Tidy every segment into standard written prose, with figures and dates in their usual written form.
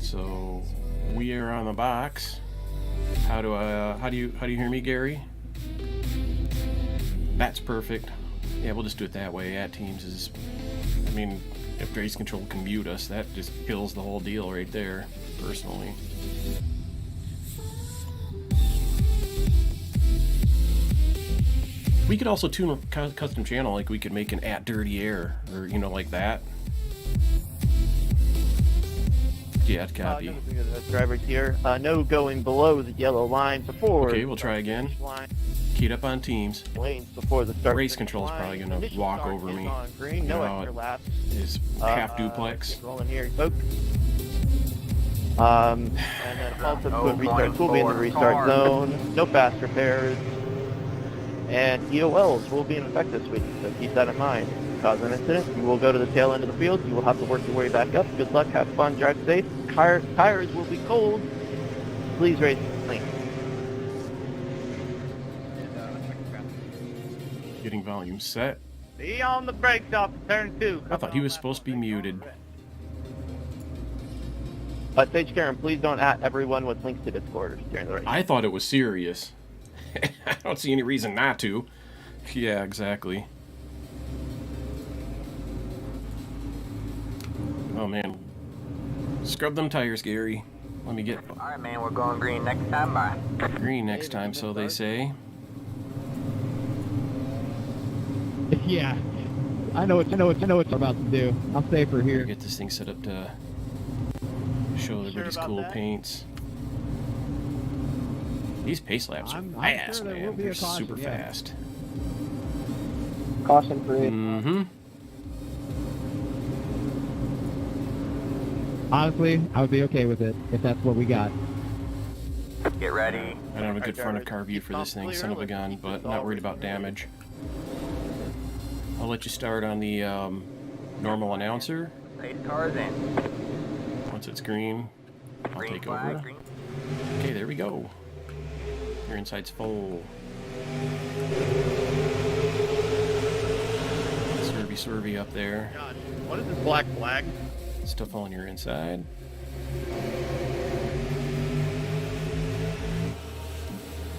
So we are on the box. How do you hear me, Gary? That's perfect. Yeah, we'll just do it that way. At Teams is, I mean, if race control can mute us, that just kills the whole deal right there, personally. We could also tune a custom channel, like we could make an @dirty_air, or you know, like that. Yeah, copy. Driver here. No going below the yellow line before. Okay, we'll try again. Keyed up on Teams. Lanes before the start. Race control is probably gonna walk over me. Green, no extra laps. Is half duplex. Rolling here, folks. And then also put restarts will be in the restart zone. No fast repairs. And EOLs will be in effect this week, so keep that in mind. Cause an incident, you will go to the tail end of the field. You will have to work your way back up. Good luck, have fun, drive safe. Tires will be cold. Please race clean. Getting volume set. Be on the brakes off turn 2. I thought he was supposed to be muted. Sage Karen, please don't at everyone with links to Discord during the race. I thought it was serious. I don't see any reason not to. Yeah, exactly. Oh man. Scrub them tires, Gary. Let me get Alright, man, we're going green next time. Bye. green next time, so they say. Yeah. I know what you're about to do. I'm safer here. Get this thing set up to show everybody's about cool that? paints. These pace laps are I'm fast, sure there will man. be They're a caution, super yeah. fast. Caution free. Mm-hmm. Honestly, I would be okay with it if that's what we got. Get ready. I don't have a good Alright, front of drivers, car view keep for this thing, clear, son of a let's gun, keep but this not all worried about ready. damage. I'll let you start on the normal announcer. Race cars in. Once it's green, I'll Green take flag, over. green. Okay, there we go. Your inside's full. Swervy up there. Gosh, what is this black flag? Stuff on your inside.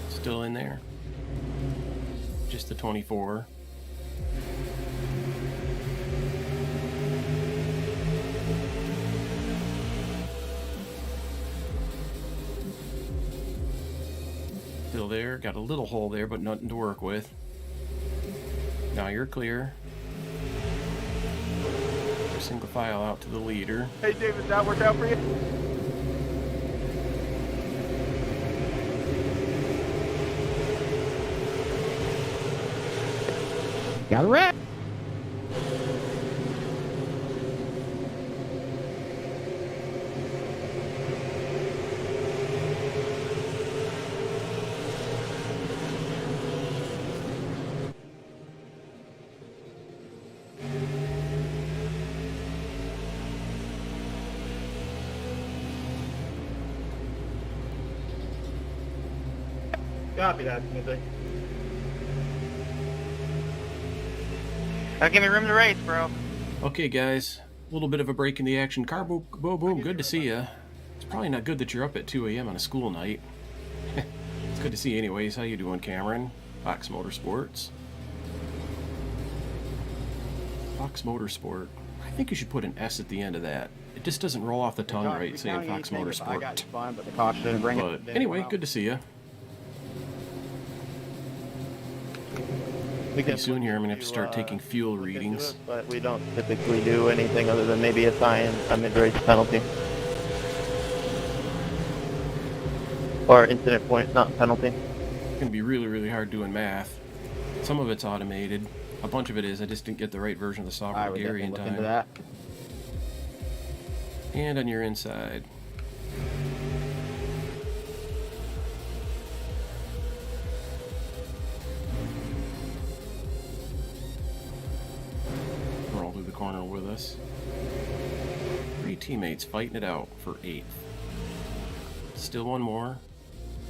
Still in there. Just the 24. Still there. Got a little hole there, but nothing to work with. Now you're clear. Single file out to the leader. Hey, David, that work out for you? Got a wreck. Copy that, Smithy. Don't give me room to race, bro. Okay, guys. A little bit of a break in the action. Carbo boom, good to see you. It's probably not good that you're up at 2 a.m. on a school night. It's good to see you anyways. How you doing, Cameron? Fox Motorsports. Fox Motorsport. I think you should put an S at the end of that. It just doesn't roll off the tongue right saying Fox Motorsport. I got you fine, but the caution didn't bring But it. anyway, good to see you. Pretty soon here I'm going to have to start taking fuel readings. But we don't typically do anything other than maybe assign a mid-race penalty. Or incident point, not penalty. It's going to be really, really hard doing math. Some of it's automated. A bunch of it is. I just didn't get the right version of the software I would Gary in definitely look time. into that. And on your inside. Roll through the corner with us. 3 teammates fighting it out for 8th. Still one more.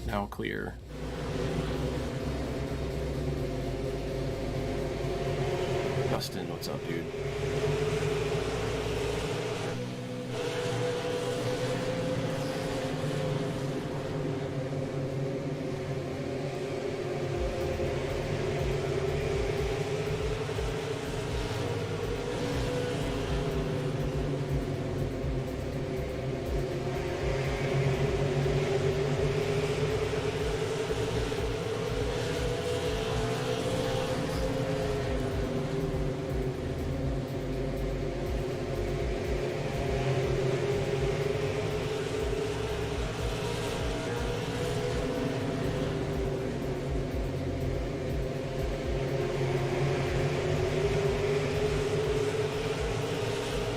Now clear. Dustin, what's up, dude?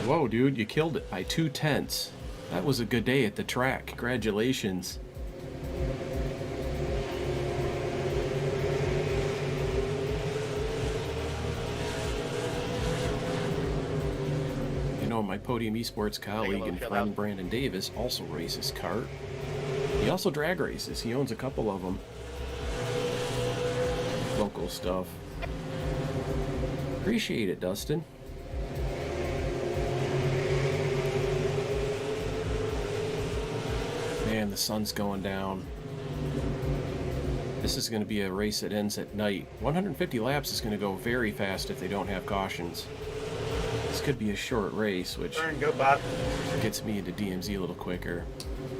Whoa, dude, you killed it by 2/10. That was a good day at the track. Congratulations. You know, my Podium Esports colleague and friend Brandon Davis also races kart. He also drag races. He owns a couple of them. Local stuff. Appreciate it, Dustin. Man, the sun's going down. This is going to be a race that ends at night. 150 laps is going to go very fast if they don't have cautions. This could be a short race, which Go, Bob. gets me into DMZ a little quicker.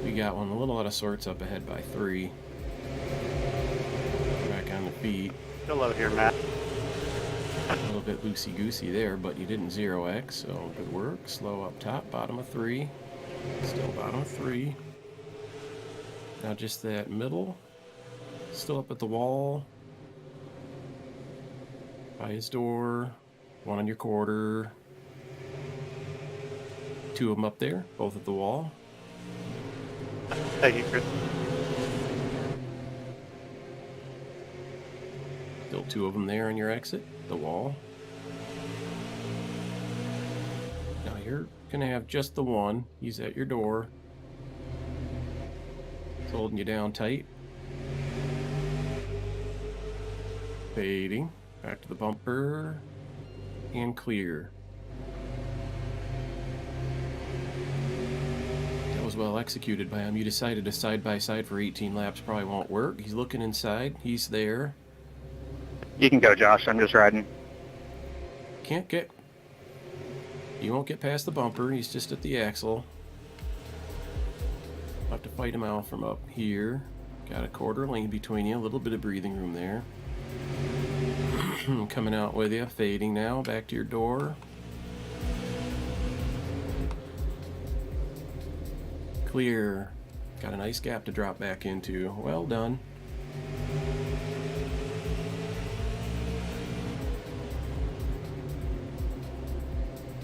We got one a little out of sorts up ahead by 3. Back on the feet. Still out here, Matt. A little bit loosey-goosey there, but you didn't 0x, so good work. Slow up top, bottom of 3. Still bottom of 3. Now just that middle. Still up at the wall. By his door. One on your quarter. 2 of them up there, both at the wall. Thank you, Chris. Still 2 of them there on your exit, the wall. Now you're gonna have just the one. He's at your door. He's holding you down tight. Fading. Back to the bumper. And clear. That was well executed by him. You decided a side-by-side for 18 laps probably won't work. He's looking inside. He's there. You can go, Josh. I'm just riding. Can't get... You won't get past the bumper. He's just at the axle. I'll have to fight him out from up here. Got a quarter lane between you. A little bit of breathing room there. Coming out with you. Fading now. Back to your door. Clear. Got a nice gap to drop back into. Well done.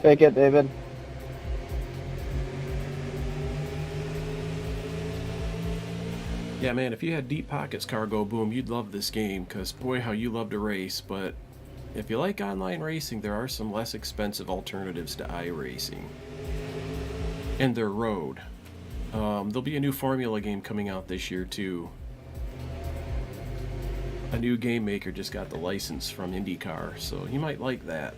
Take it, David. Yeah, man, if you had deep pockets, Cargo Boom, you'd love this game, because boy, how you love to race. But if you like online racing, there are some less expensive alternatives to iRacing. And they're road. There'll be a new Formula game coming out this year, too. A new game maker just got the license from IndyCar, so you might like that.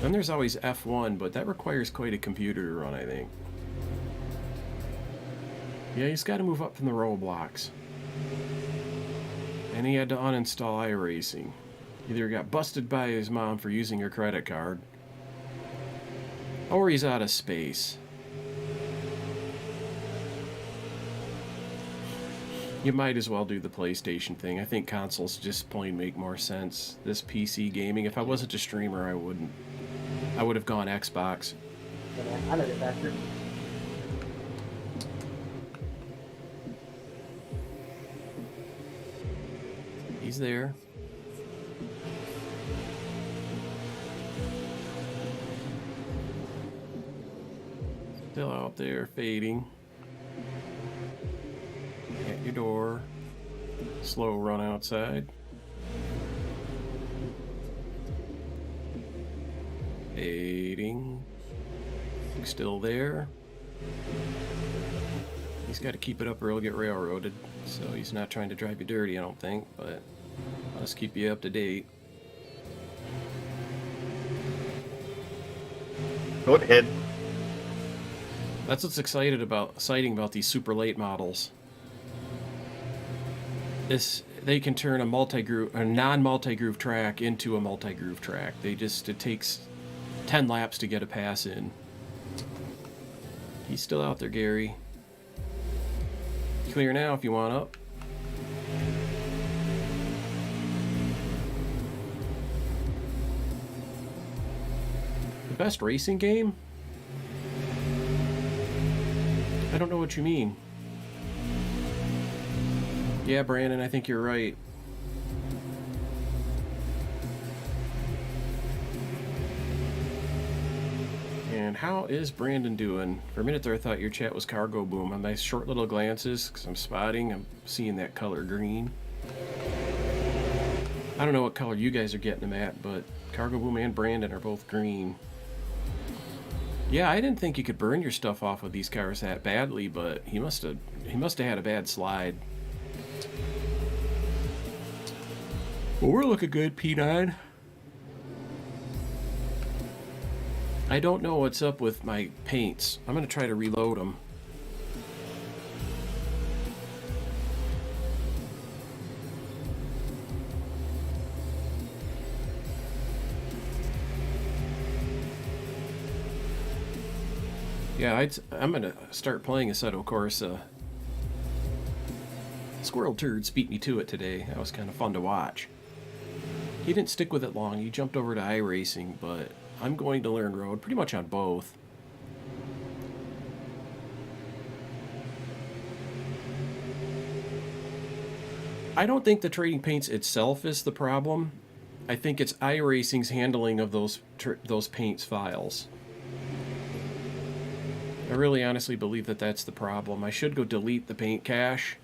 Then there's always F1, but that requires quite a computer to run, I think. Yeah, he's got to move up from the roadblocks. And he had to uninstall iRacing. Either got busted by his mom for using her credit card, or he's out of space. You might as well do the PlayStation thing. I think consoles just plain make more sense. This PC gaming, if I wasn't a streamer, I wouldn't. I would have gone Xbox. I know the bastard. He's there. Still out there, fading. At your door. Slow run outside. Fading. Still there. He's got to keep it up or he'll get railroaded. So he's not trying to drive you dirty, I don't think, but let's keep you up to date. Go ahead. That's what's exciting about these super late models. They can turn a non-multi-groove track into a multi-groove track. It takes 10 laps to get a pass in. He's still out there, Gary. Clear now if you want up. The best racing game? I don't know what you mean. Yeah, Brandon, I think you're right. And how is Brandon doing? For a minute there I thought your chat was Cargo Boom. On my short little glances, because I'm seeing that color green. I don't know what color you guys are getting them at, but Cargo Boom and Brandon are both green. Yeah, I didn't think you could burn your stuff off of these cars that badly, but he must have had a bad slide. Well, we're looking good, P9. I don't know what's up with my paints. I'm going to try to reload them. Yeah, I'm gonna start playing Assetto Corsa. Squirrel Turds beat me to it today. That was kind of fun to watch. He didn't stick with it long. He jumped over to iRacing, but I'm going to learn road pretty much on both. I don't think the trading paints itself is the problem. I think it's iRacing's handling of those paints files. I really honestly believe that that's the problem. I should go delete the paint cache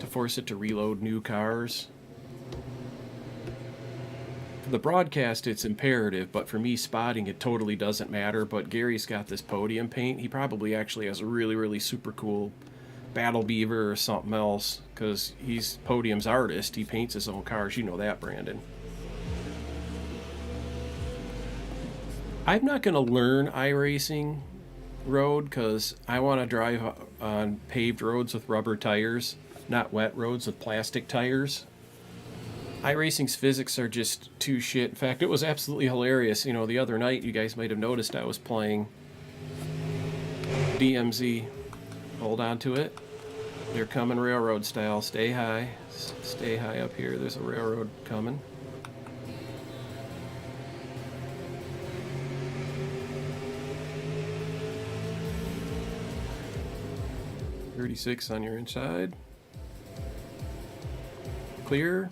to force it to reload new cars. For the broadcast, it's imperative, but for me spotting, it totally doesn't matter. But Gary's got this podium paint. He probably actually has a really, really super cool Battle Beaver or something else, because he's Podium's artist. He paints his own cars. You know that, Brandon. I'm not going to learn iRacing road because I want to drive on paved roads with rubber tires, not wet roads with plastic tires. iRacing's physics are just too shit. In fact, it was absolutely hilarious. You know, the other night, you guys might have noticed I was playing DMZ. Hold on to it. They're coming railroad style. Stay high. Stay high up here. There's a railroad coming. .36 on your inside. Clear.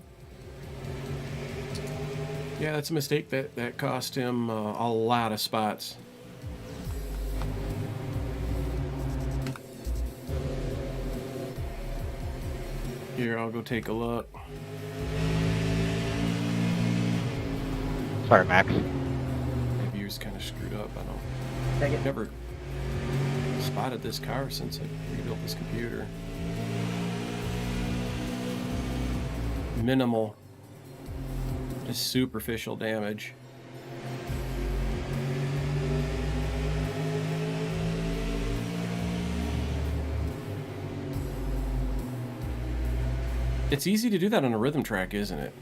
Yeah, that's a mistake. That cost him a lot of spots. Here, I'll go take a look. Sorry, Max. My view's kind of screwed up. Take it. Never spotted this car since I rebuilt this computer. Minimal. Just superficial damage. It's easy to do that on a rhythm track, isn't it?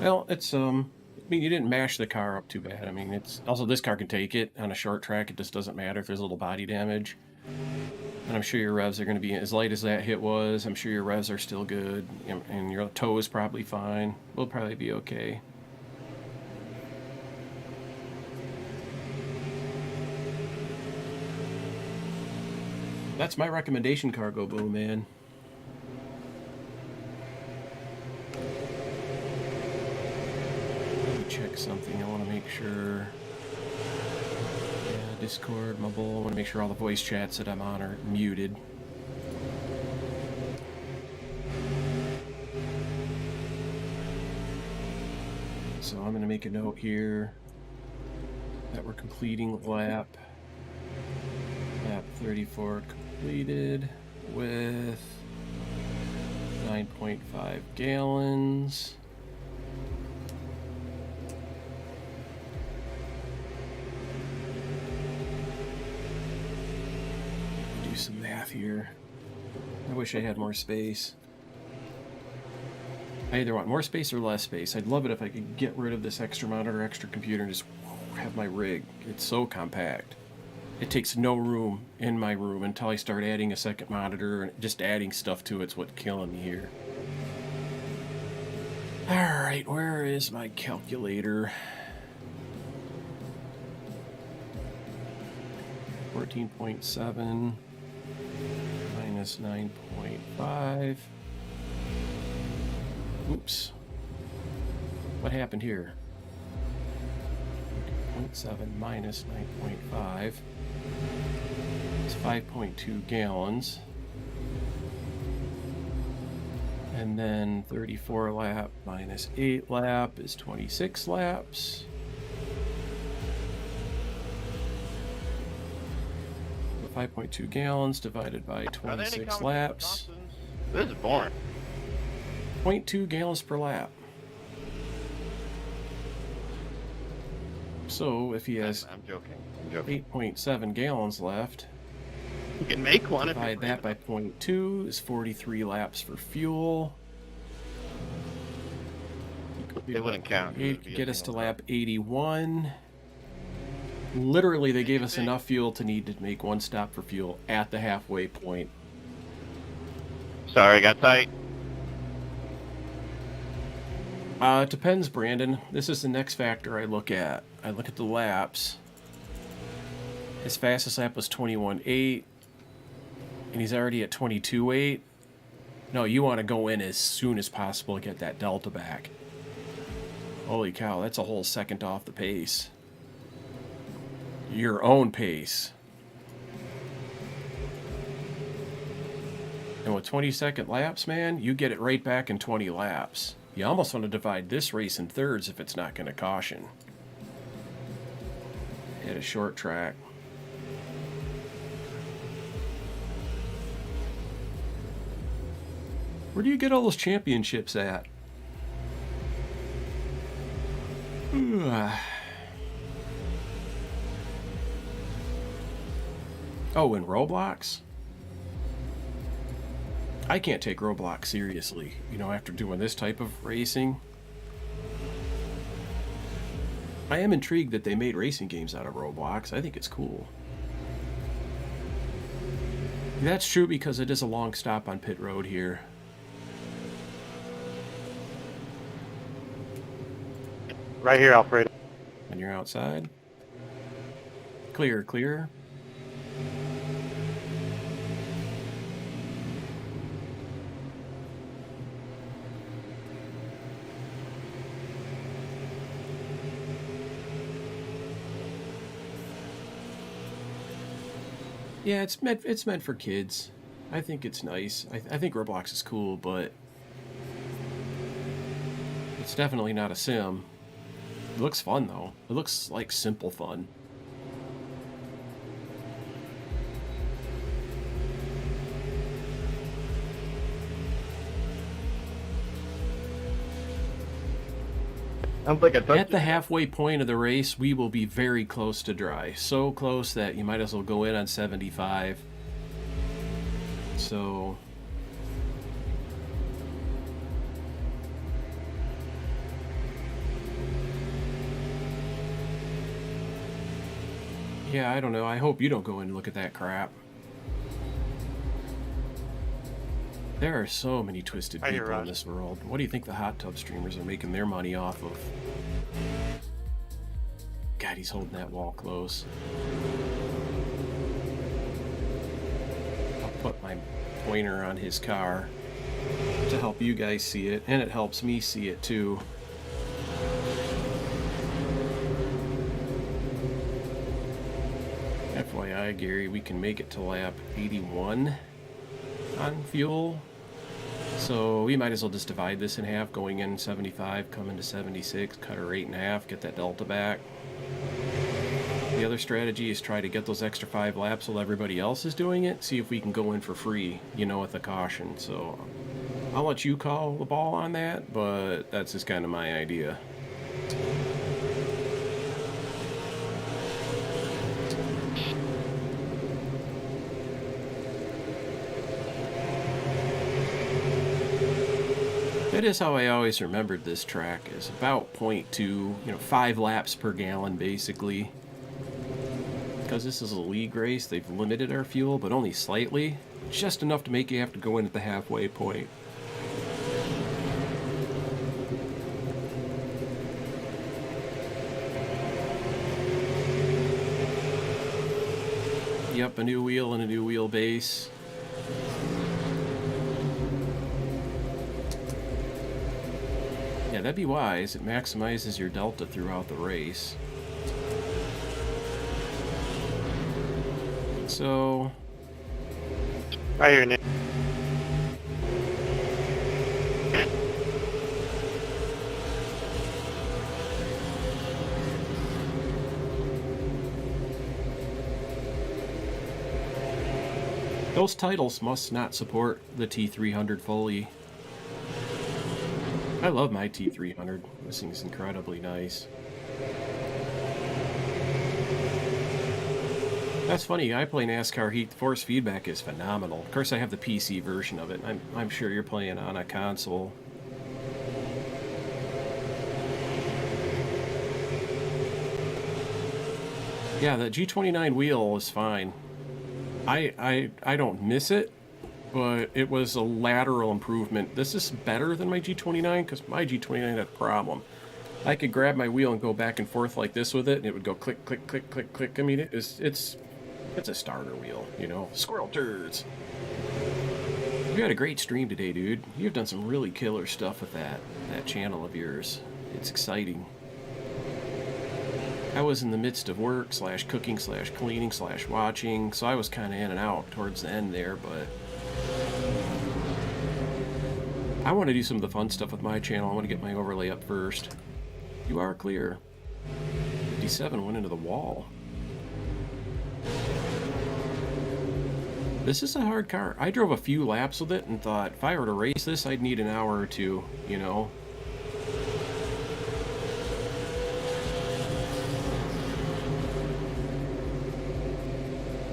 Well, it's I mean, you didn't mash the car up too bad. I mean, it's also this car can take it on a short track. It just doesn't matter if there's a little body damage. And I'm sure your revs are going to be as light as that hit was. I'm sure your revs are still good, and your toe is probably fine. We'll probably be okay. That's my recommendation, Cargo Boom, man. Let me check something. I want to make sure. Yeah, Discord, mobile. I want to make sure all the voice chats that I'm on are muted. So I'm going to make a note here that we're completing lap 34 completed with 9.5 gallons. Do some math here. I wish I had more space. I either want more space or less space. I'd love it if I could get rid of this extra monitor, extra computer, and just have my rig. It's so compact. It takes no room in my room until I start adding a second monitor, and just adding stuff to it's what's killing me here. Alright, where is my calculator? 14.7 minus 9.5. Oops. What happened here? 0.7 minus 9.5. It's 5.2 gallons. And then 34 lap minus 8 lap is 26 laps. So 5.2 gallons divided by 26 laps. This is boring. 0.2 gallons per lap. So if he has I'm joking. Yep. 8.7 gallons left. You can make one if Divide that by 0.2 is 43 laps for fuel. they wouldn't count. It It would could be a get us to single lap 81. Literally, they gave us enough fuel to need to make one stop for fuel at the halfway point. stop. Sorry, got tight. It depends, Brandon. This is the next factor I look at. I look at the laps. His fastest lap was 21.8, and he's already at 22.8. No, you want to go in as soon as possible and get that delta back. Holy cow, that's a whole second off the pace. Your own pace. And with 20-second laps, man, you get it right back in 20 laps. You almost want to divide this race in thirds if it's not going to caution. Hit a short track. Where do you get all those championships at? Oh, in Roblox? I can't take Roblox seriously, you know, after doing this type of racing. I am intrigued that they made racing games out of Roblox. I think it's cool. That's true because it is a long stop on pit road here. Right here, Alfredo. And you're outside. Clear, clear. Yeah, it's meant for kids. I think it's nice. I think Roblox is cool, but it's definitely not a sim. It looks fun though. It looks like simple fun. Sounds like a At the halfway point of the race, we will be very close to dry. So close that you might as well go in on 75. So yeah, I don't know. I hope you don't go in and look at that crap. There are so many twisted I hear people in Raj. this world. What do you think the hot tub streamers are making their money off of? God, he's holding that wall close. I'll put my pointer on his car to help you guys see it, and it helps me see it too. FYI, Gary, we can make it to lap 81 on fuel. So we might as well just divide this in half, going in 75, coming to 76, cut her 8.5, get that delta back. The other strategy is try to get those extra 5 laps while everybody else is doing it, see if we can go in for free, you know, with a caution. So I'll let you call the ball on that, but that's just kind of my idea. That is how I always remembered this track, is about 0.2, you know, 5 laps per gallon basically. Because this is a league race, they've limited our fuel, but only slightly. Just enough to make you have to go in at the halfway point. Yep, a new wheel and a new wheelbase. Yeah, that'd be wise. It maximizes your delta throughout the race. So, Right here, Nick. those titles must not support the T300 fully. I love my T300. This thing's incredibly nice. That's funny. I play NASCAR Heat. The force feedback is phenomenal. Of course, I have the PC version of it. I'm sure you're playing on a console. Yeah, the G29 wheel is fine. I don't miss it, but it was a lateral improvement. This is better than my G29 because my G29 had a problem. I could grab my wheel and go back and forth like this with it, and it would go click, click, click, click, click. I mean, it's a starter wheel, you know. Squirrel turds. You had a great stream today, dude. You've done some really killer stuff with that channel of yours. It's exciting. I was in the midst of work / cooking / cleaning / watching, so I was kind of in and out towards the end there, but I want to do some of the fun stuff with my channel. I want to get my overlay up first. You are clear. 57 went into the wall. This is a hard car. I drove a few laps with it and thought if I were to race this, I'd need an hour or two, you know.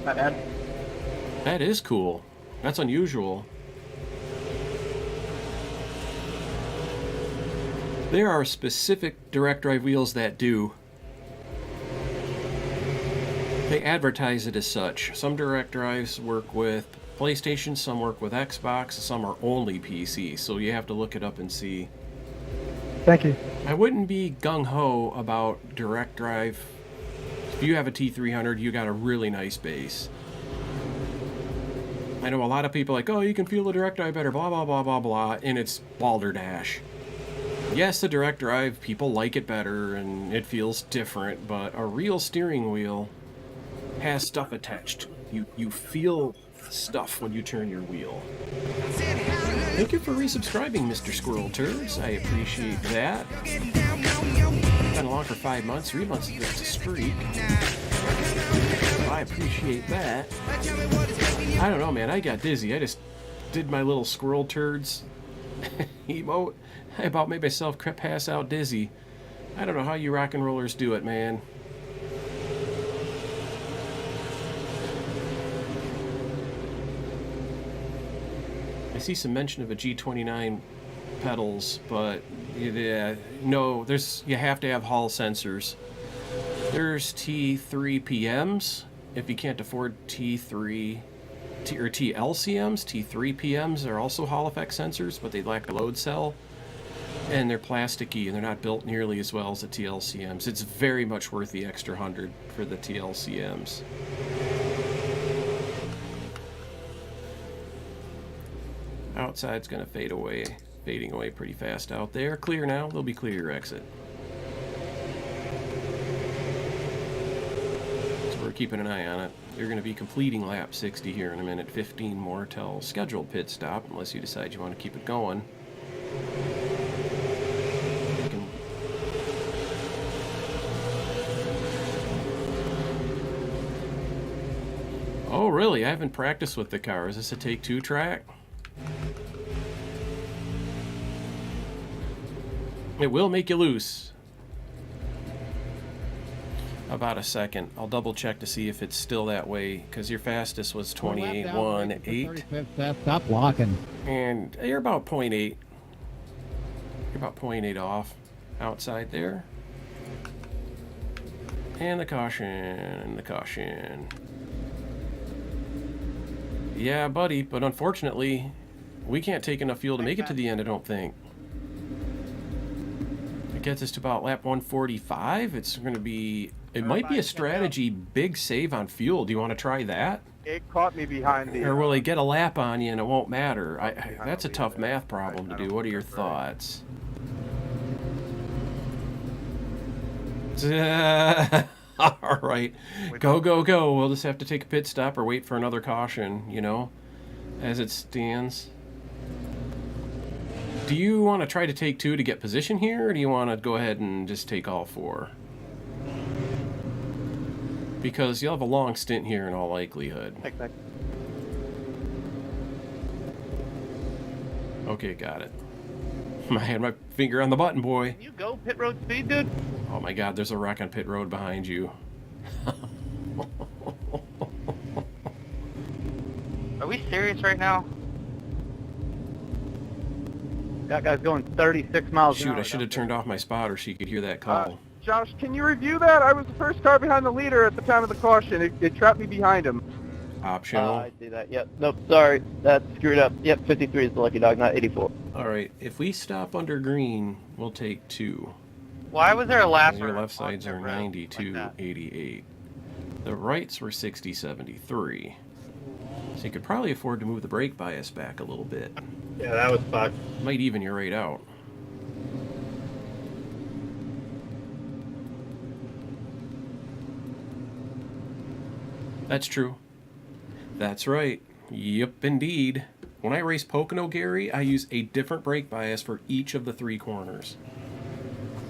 Not bad. That is cool. That's unusual. There are specific direct drive wheels that do. They advertise it as such. Some direct drives work with PlayStation, some work with Xbox, some are only PC, so you have to look it up and see. Thank you. I wouldn't be gung-ho about direct drive. If you have a T300, you got a really nice base. I know a lot of people are like, oh, you can feel the direct drive better, blah, blah, blah, blah, blah, and it's balderdash. Yes, the direct drive, people like it better, and it feels different, but a real steering wheel has stuff attached. You feel stuff when you turn your wheel. Thank you for resubscribing, Mr. Squirrel Turds. I appreciate that. Been along for 5 months, 3 months of this streak. I appreciate that. I don't know, man. I got dizzy. I just did my little Squirrel Turds emote. I about made myself pass out dizzy. I don't know how you rock and rollers do it, man. I see some mention of a G29 pedals, but yeah, no, you have to have Hall sensors. There's T3 PMs. If you can't afford T3 or TLCMs, T3 PMs are also Hall effect sensors, but they lack a load cell. And they're plasticky, and they're not built nearly as well as the TLCMs. It's very much worth the extra 100 for the TLCMs. Outside's gonna fade away, fading away pretty fast out there. Clear now, they'll be clear your exit. So we're keeping an eye on it. You're gonna be completing lap 60 here in a minute, 15 more till scheduled pit stop, unless you decide you want to keep it going. Oh, really? I haven't practiced with the car. Is this a take-two track? It will make you loose. About a second. I'll double check to see if it's still that way, because your fastest was 28.18. Stop blocking. And you're about 0.8. You're about 0.8 off outside there. And the caution. Yeah, buddy, but unfortunately, we can't take enough fuel to make it to the end, I don't think. It gets us to about lap 145. It's going to be... It might be a strategy, big save on fuel. Do you want to try that? It caught me behind the... Or will they get a lap on you and it won't matter? That's a tough math problem to do. What are your thoughts? All right. Go. We'll just have to take a pit stop or wait for another caution, you know, as it stands. Do you want to try to take two to get position here, or do you want to go ahead and just take all four? Because you'll have a long stint here in all likelihood. Okay, got it. I had my finger on the button, boy. Can you go pit road speed, dude? Oh my god, there's a wreck on pit road behind you. we serious right now? That guy's going 36 miles an Shoot, hour. I should have turned off my spotter so you could hear that call. Josh, can you review that? I was the first car behind the leader at the time of the caution. It trapped me behind him. Optional. I see that. Yep. Nope. Sorry. That's screwed up. Yep. 53 is the lucky dog, not 84. Alright, if we stop under green, we'll take 2. Why was there a lap? Your left sides are 92.88. The rights were 60.73. So you could probably afford to move the brake bias back a little bit. Yeah, that was fucked. Might even your rate out. That's true. That's right. Yep, indeed. When I race Pocono, Gary, I use a different brake bias for each of the 3 corners.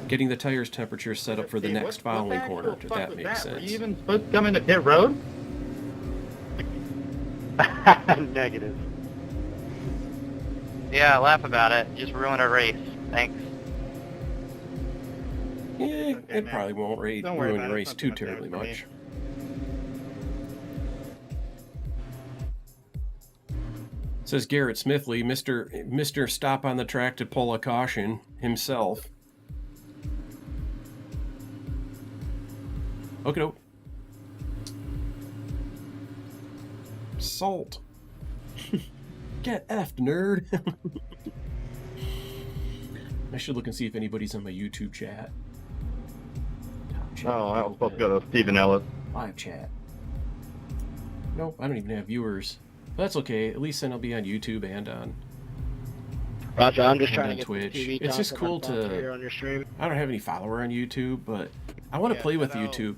Getting the tires temperature set up for the next following corner, if that makes sense. Were you even supposed to come into pit road? Negative. Yeah, laugh about it. Just ruined our race. Thanks. Yeah, Okay, it man. probably won't Don't worry ruin about the it. race It's too not too much terribly for me. much. Says Garrett Smithley, Mr. Stop on the track to pull a caution himself. Okay, doke. Salt. Get effed, nerd. I should look and see if anybody's on my YouTube chat. Top chat. Oh, I was supposed to go to Stephen Ellis. Live chat. Nope, I don't even have viewers. But that's okay. At least then I'll be on YouTube and on Roger. I'm just And trying on to get Twitch. Twitch. TV It's just cool to- on your stream. I don't have any follower on YouTube, but I want to play with YouTube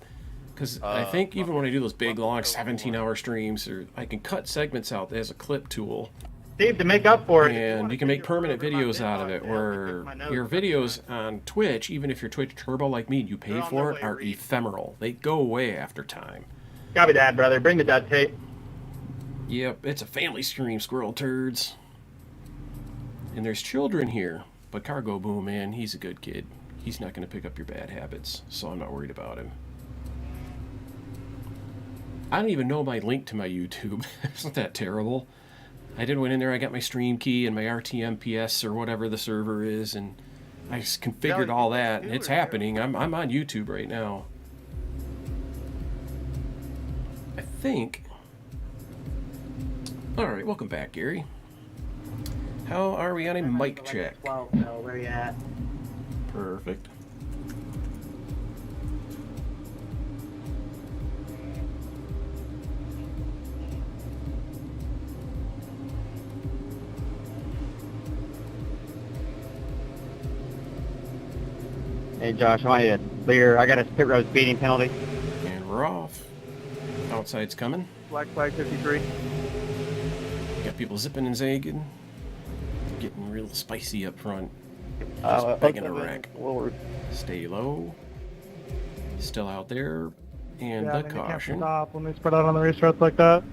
because I think even when I do those big, long, 17-hour streams, or I can cut segments out as a clip tool, Steve, to make up for it. and you can make permanent videos out of it. Where your videos on Twitch, even if you're Twitch Turbo like me and you pay for it, are ephemeral. They go away after time. Copy that, brother. Bring the duct tape. Yep, it's a family stream, squirrel turds. And there's children here, but Cargo Boom, man, he's a good kid. He's not going to pick up your bad habits, so I'm not worried about him. I don't even know my link to my YouTube. It's not that terrible. I did went in there, I got my stream key and my RTMPS or whatever the server is, and I just configured all that, and it's happening. I'm on YouTube right now. I think... Alright, welcome back, Gary. How are we on a mic check? Well, so where you at? Perfect. Hey, Josh, I want you to clear. I got a pit road speeding penalty. And we're off. Outside's coming. Black flag 53. Got people zipping and zagging. Getting real spicy up front. Uh, Begging a wreck. Lord. Stay low. Still out there. And the caution. Stop when they spread out on the racetracks like that.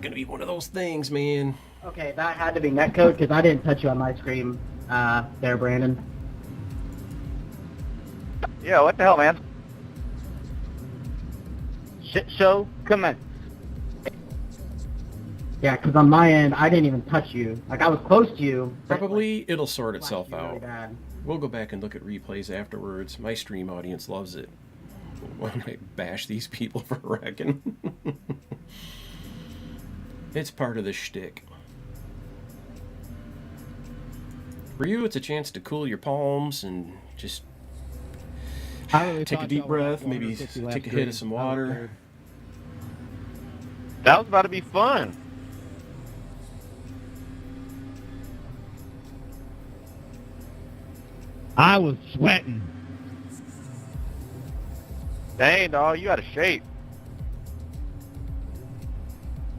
Gonna be one of those things, man. Okay, that had to be netcode because I didn't touch you on my screen there, Brandon. Yeah, what the hell, man? Shit show? Come on. Yeah, because on my end, I didn't even touch you. Like, I was close to you. but, Probably it'll sort like, itself flashed you really out. bad. We'll go back and look at replays afterwards. My stream audience loves it when I bash these people for wrecking. It's part of the shtick. For you, it's a chance to cool your palms and just I really take a thought deep y'all were breath, at maybe 150 last take a hit of grade. some That was water. weird. That was about to be fun. I was sweating. Dang, dog, you out of shape.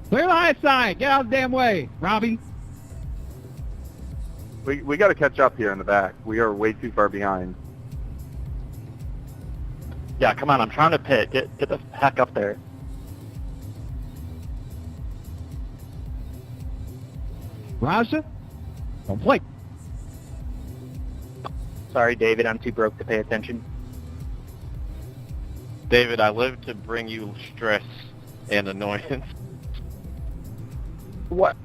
Clear the high side. Get out of the damn way, Robbie. We got to catch up here in the back. We are way too far behind. Yeah, come on, I'm trying to pit. Get the heck up there. Raja? Don't play. Sorry, David, I'm too broke to pay attention. David, I live to bring you stress and annoyance. What?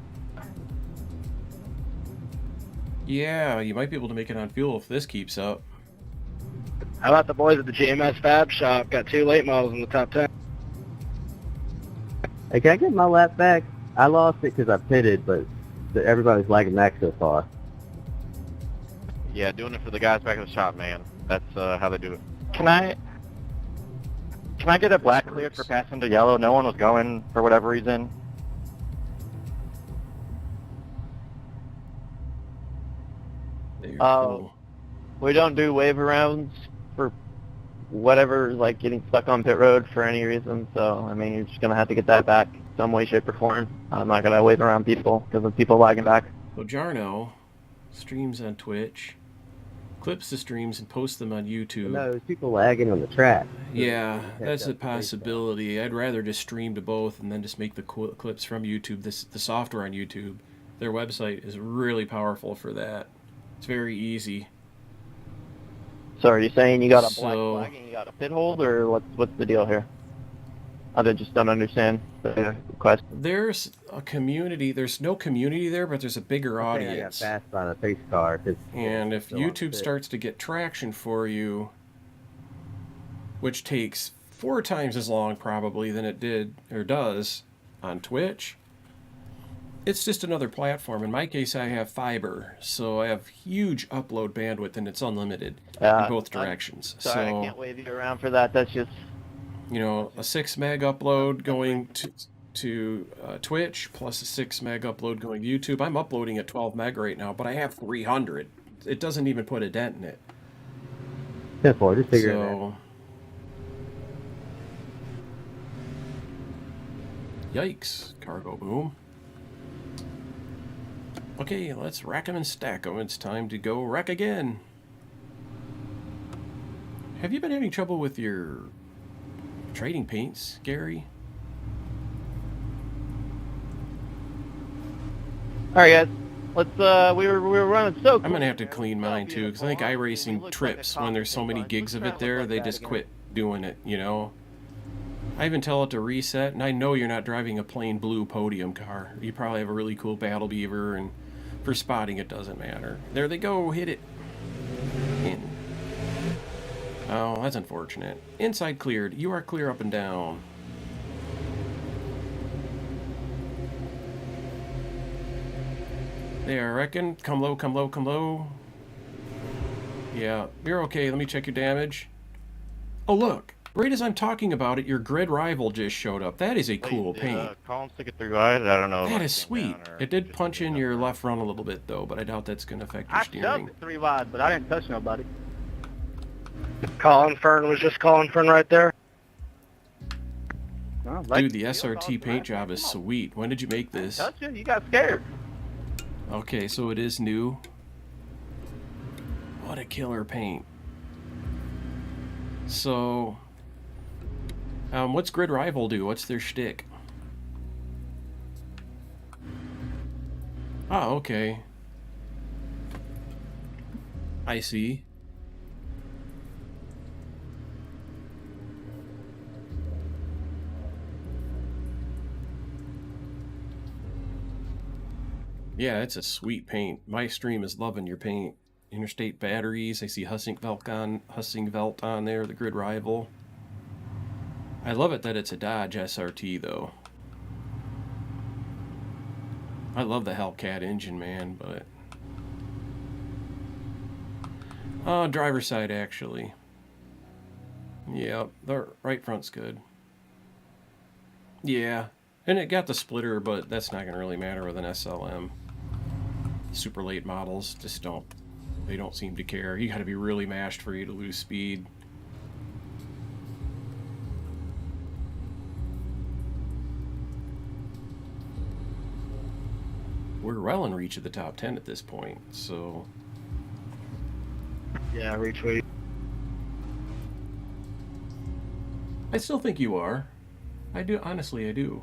Yeah, you might be able to make it on fuel if this keeps up. How about the boys at the GMS Fab Shop? Got 2 late models in the top 10. Hey, can I get my lap back? I lost it because I pitted, but everybody's lagging back so far. Yeah, doing it for the guys back at the shop, man. That's how they do it. Can I get a black cleared for passing to yellow? No one was going for whatever reason. There you Oh. go. We don't do wave arounds for whatever, like getting stuck on pit road for any reason. So, I mean, you're just going to have to get that back some way, shape, or form. I'm not going to wave around people because of people lagging back. So Jarno streams on Twitch, clips the streams and posts them on YouTube. No, there's people lagging on the track. Yeah, Catch that's up a to baseball. possibility. I'd rather just stream to both and then just make the clips from YouTube. The software on YouTube, their website is really powerful for that. It's very easy. So, are you saying you got a black So- flag and you got a pit hold, or what's the deal here? I just don't understand the question. There's a community. There's no community there, but there's a bigger I think I got audience. passed by the pace car. 'Cause And if still on YouTube pit. starts to get traction for you, which takes 4 times as long probably than it did or does on Twitch, it's just another platform. In my case, I have fiber, so I have huge upload bandwidth and it's unlimited in both directions. Sorry, I So, can't wave you around for that. That's just... you know, a 6 meg upload going to Twitch plus a 6 meg upload going to YouTube. I'm uploading at 12 meg right now, but I have 300. It doesn't even put a dent in it. 10-4, just figure it out. So, yikes, cargo boom. Okay, let's rack 'em and stack 'em. It's time to go wreck again. Have you been having trouble with your trading paints, Gary? All right, guys. Let's. We were running so. I'm gonna have to clean mine too, because I think iRacing trips when there's so many gigs of it there. They just quit doing it, you know. I even tell it to reset, and I know you're not driving a plain blue podium car. You probably have a really cool Battle Beaver, and for spotting it doesn't matter. There they go, hit it. In. Oh, that's unfortunate. Inside cleared. You are clear up and down. There, I reckon. Come low, come low, come low. Yeah, you're okay. Let me check your damage. Oh, look. Right as I'm talking about it, your grid rival just showed up. That is a cool paint. Column stick it through wide. I don't know. if That I is came sweet. down or It did just punch in moved your up. left front a little bit, though, but I doubt that's going to affect your I shoved steering. it 3 wide, but I didn't touch nobody. Colin Fern was just Colin Fern right there. Well, like Dude, the SRT paint job is sweet. When did you make this? touch you. You got scared. Okay, so it is new. What a killer paint. So, what's Grid Rival do? What's their shtick? Oh, okay. I see. Yeah, it's a sweet paint. My stream is loving your paint. Interstate batteries. I see Hussingvelt on there, the Grid Rival. I love it that it's a Dodge SRT, though. I love the Hellcat engine, man, but... driver's side, actually. Yeah, the right front's good. Yeah, and it got the splitter, but that's not going to really matter with an SLM. Super late models just don't... They don't seem to care. You got to be really mashed for you to lose speed. We're well in reach of the top 10 at this point, so... Yeah, retweet. I still think you are. I do, honestly, I do.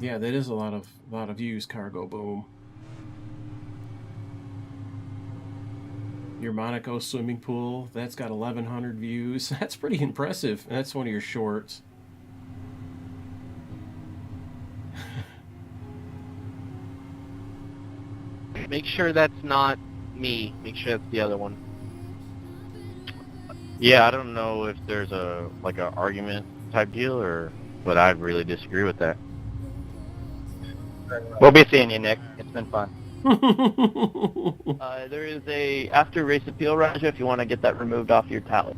Yeah, that is a lot of views, Cargo Boom. Your Monaco swimming pool, that's got 1,100 views. That's pretty impressive. That's one of your shorts. Make sure that's not me. Make sure that's the other one. Yeah, I don't know if there's a argument type deal but I really disagree with that. We'll be seeing you, Nick. It's been fun. There is a after race appeal, Raja, if you want to get that removed off your tally.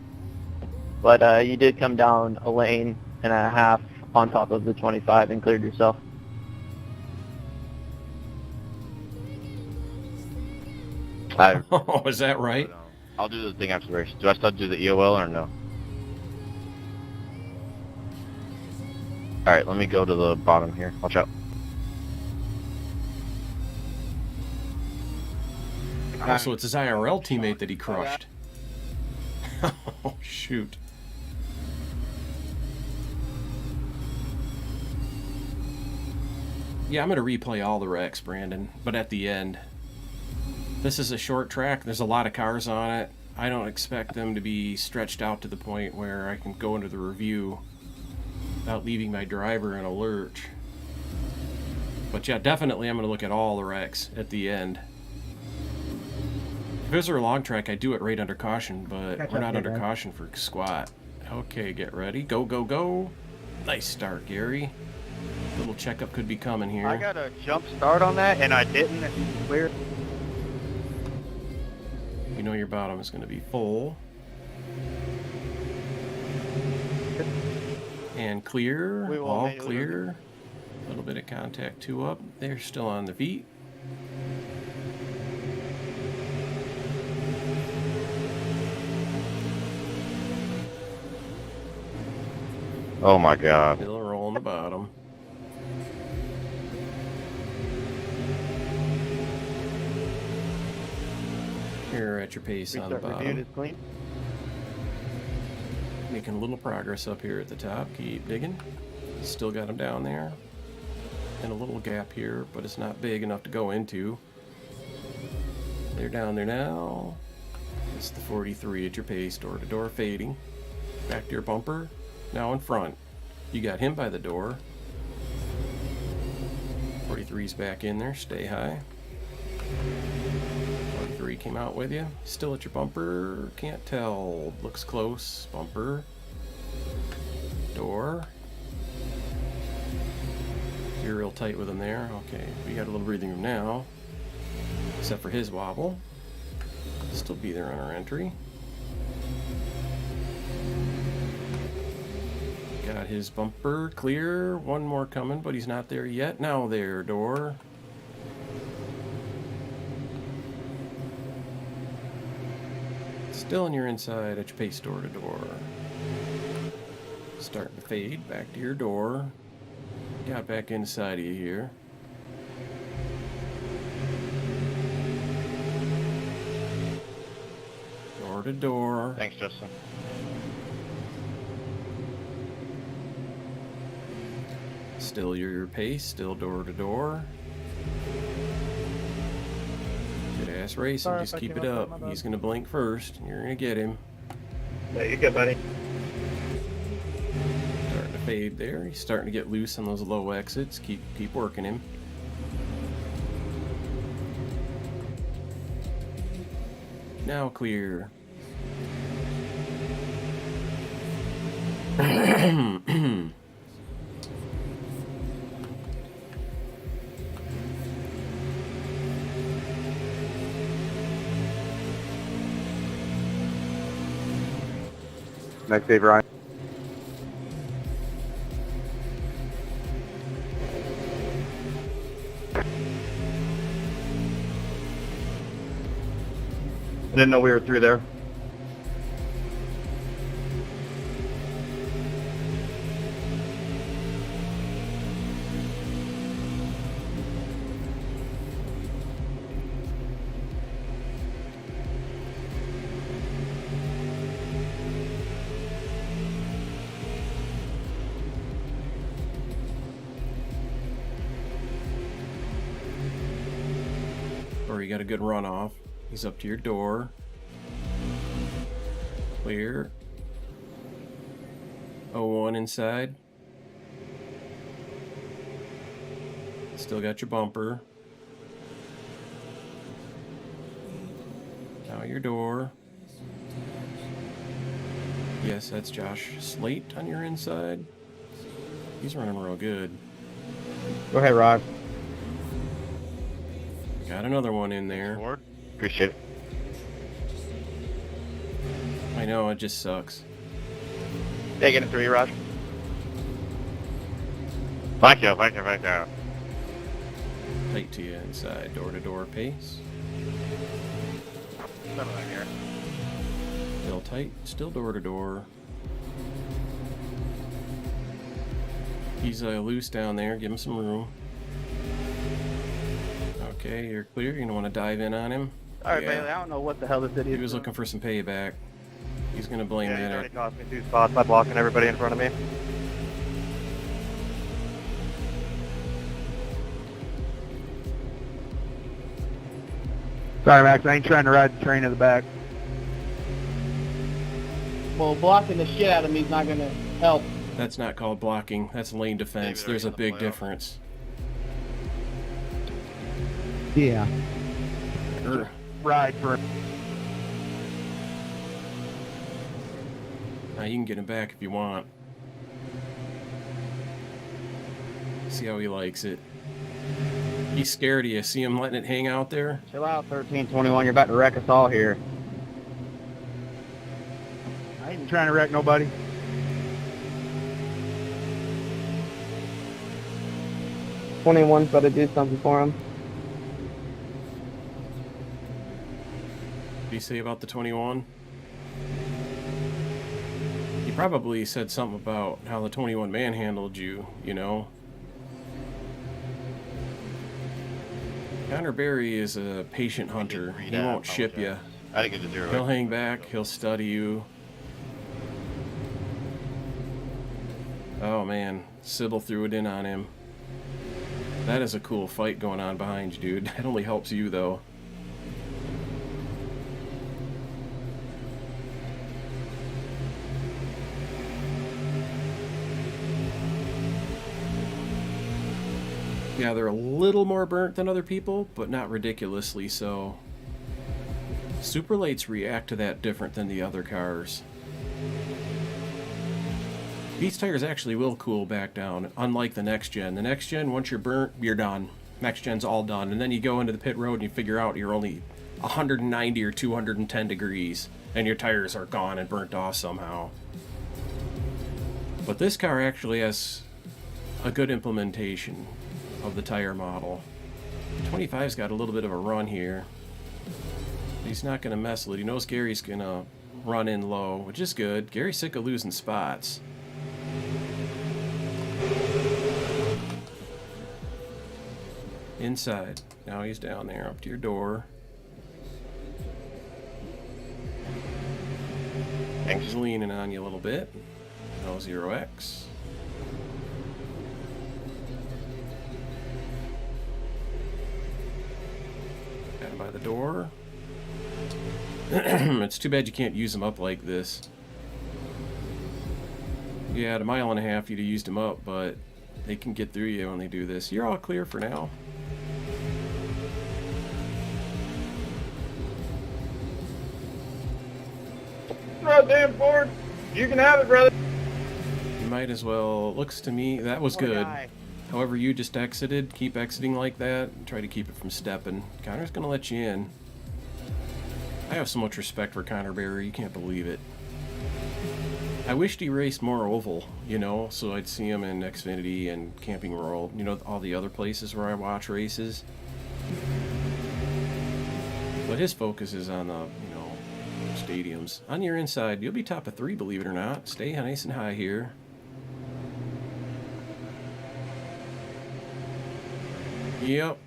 But you did come down a lane and a half on top of the 25 and cleared yourself. Oh, is that right? I'll do the thing after the race. Do I still do the EOL or no? Alright, let me go to the bottom here. Watch out. Oh, so it's his IRL teammate that he crushed. Oh, shoot. Yeah, I'm going to replay all the wrecks, Brandon, but at the end. This is a short track. There's a lot of cars on it. I don't expect them to be stretched out to the point where I can go into the review without leaving my driver in a lurch. But yeah, definitely I'm going to look at all the wrecks at the end. If this were a long track, I'd do it right under caution, but we're not under caution for squat. Okay, get ready. Go, go, go. Nice start, Gary. Little checkup could be coming here. I got a jump start on that, and I didn't. It's weird. You know your bottom is going to be full. And clear. All clear. A little bit of contact, 2 up. They're still on the feet. Oh my god. Still rolling the bottom. Here at your pace on the bottom. Clean. Making a little progress up here at the top. Keep digging. Still got them down there. And a little gap here, but it's not big enough to go into. They're down there now. It's the 43 at your pace, door to door fading. Back to your bumper. Now in front. You got him by the door. 43's back in there. Stay high. 43 came out with you. Still at your bumper. Can't tell. Looks close. Bumper. Door. You're real tight with him there. Okay, we got a little breathing room now. Except for his wobble. Still be there on our entry. Got his bumper clear. One more coming, but he's not there yet. Now there, door. Still in your inside at your pace, door to door. Starting to fade. Back to your door. Got back inside of you here. Door to door. Thanks, Justin. Still your pace, still door to door. Good ass racing, just keep it up. He's gonna blink first, and you're gonna get him. Yeah, you good, buddy. Starting to fade there. He's starting to get loose on those low exits. Keep working him. Now clear. Next save, Ryan. I didn't know we were through there. door. You got a good runoff. He's up to your door. Clear. 01 inside. Still got your bumper. Now your door. Yes, that's Josh Slate on your inside. He's running real good. Go ahead, Rod. Got another one in there. Forward. Appreciate it. I know, it just sucks. Taking it 3, Raj. Thank you, thank you, thank you. Tight to you inside, door-to-door pace. None of that here. Still tight, still door-to-door. He's loose down there, give him some room. Okay, you're clear. You're going to want to dive in on him. Alright, Yeah. Bailey, I don't know what the hell this idiot He was looking for some payback. He's going to blame Yeah, he's that. already cost me 2 spots by blocking everybody in front of me. Sorry, Max. I ain't trying to ride the train in the back. Well, blocking the shit out of me is not gonna help. That's not called blocking. That's lane defense. Maybe they're There's a in the big playoff. difference. Yeah. Ride for Now you can get him back if you want. See how he likes it. He's scared of you. See him letting it hang out there? Chill out, 1321. You're about to wreck us all here. I ain't trying to wreck nobody. '21's got to do something for him. What do you say about the 21? He probably said something about how the 21 manhandled you, you know? Connor Berry is a patient hunter. He won't ship you. I didn't get to 0. He'll hang back. He'll study you. Oh man, Sybil threw it in on him. That is a cool fight going on behind you, dude. That only helps you, though. Yeah, they're a little more burnt than other people, but not ridiculously so. Super Lates react to that different than the other cars. These tires actually will cool back down, unlike the next gen. The next gen, once you're burnt, you're done. Next gen's all done. And then you go into the pit road and you figure out you're only 190 or 210 degrees, and your tires are gone and burnt off somehow. But this car actually has a good implementation of the tire model. 25's got a little bit of a run here. He's not going to mess with it. He knows Gary's going to run in low, which is good. Gary's sick of losing spots. Inside. Now he's down there up to your door. He's leaning on you a little bit. No 0X. Down by the door. It's too bad you can't use them up like this. Yeah, at 1.5 miles you'd have used them up, but they can get through you when they do this. You're all clear for now. Goddamn Ford. You can have it, brother. You might as well. Looks to me that was good. However, you just exited. Keep exiting like that. And try to keep it from stepping. Connor's gonna let you in. I have so much respect for Connor Berry. You can't believe it. I wished he raced more oval, you know, so I'd see him in Xfinity and Camping World, you know, all the other places where I watch races. But his focus is on the, you know, stadiums. On your inside, you'll be top of 3, believe it or not. Stay nice and high here. Yep.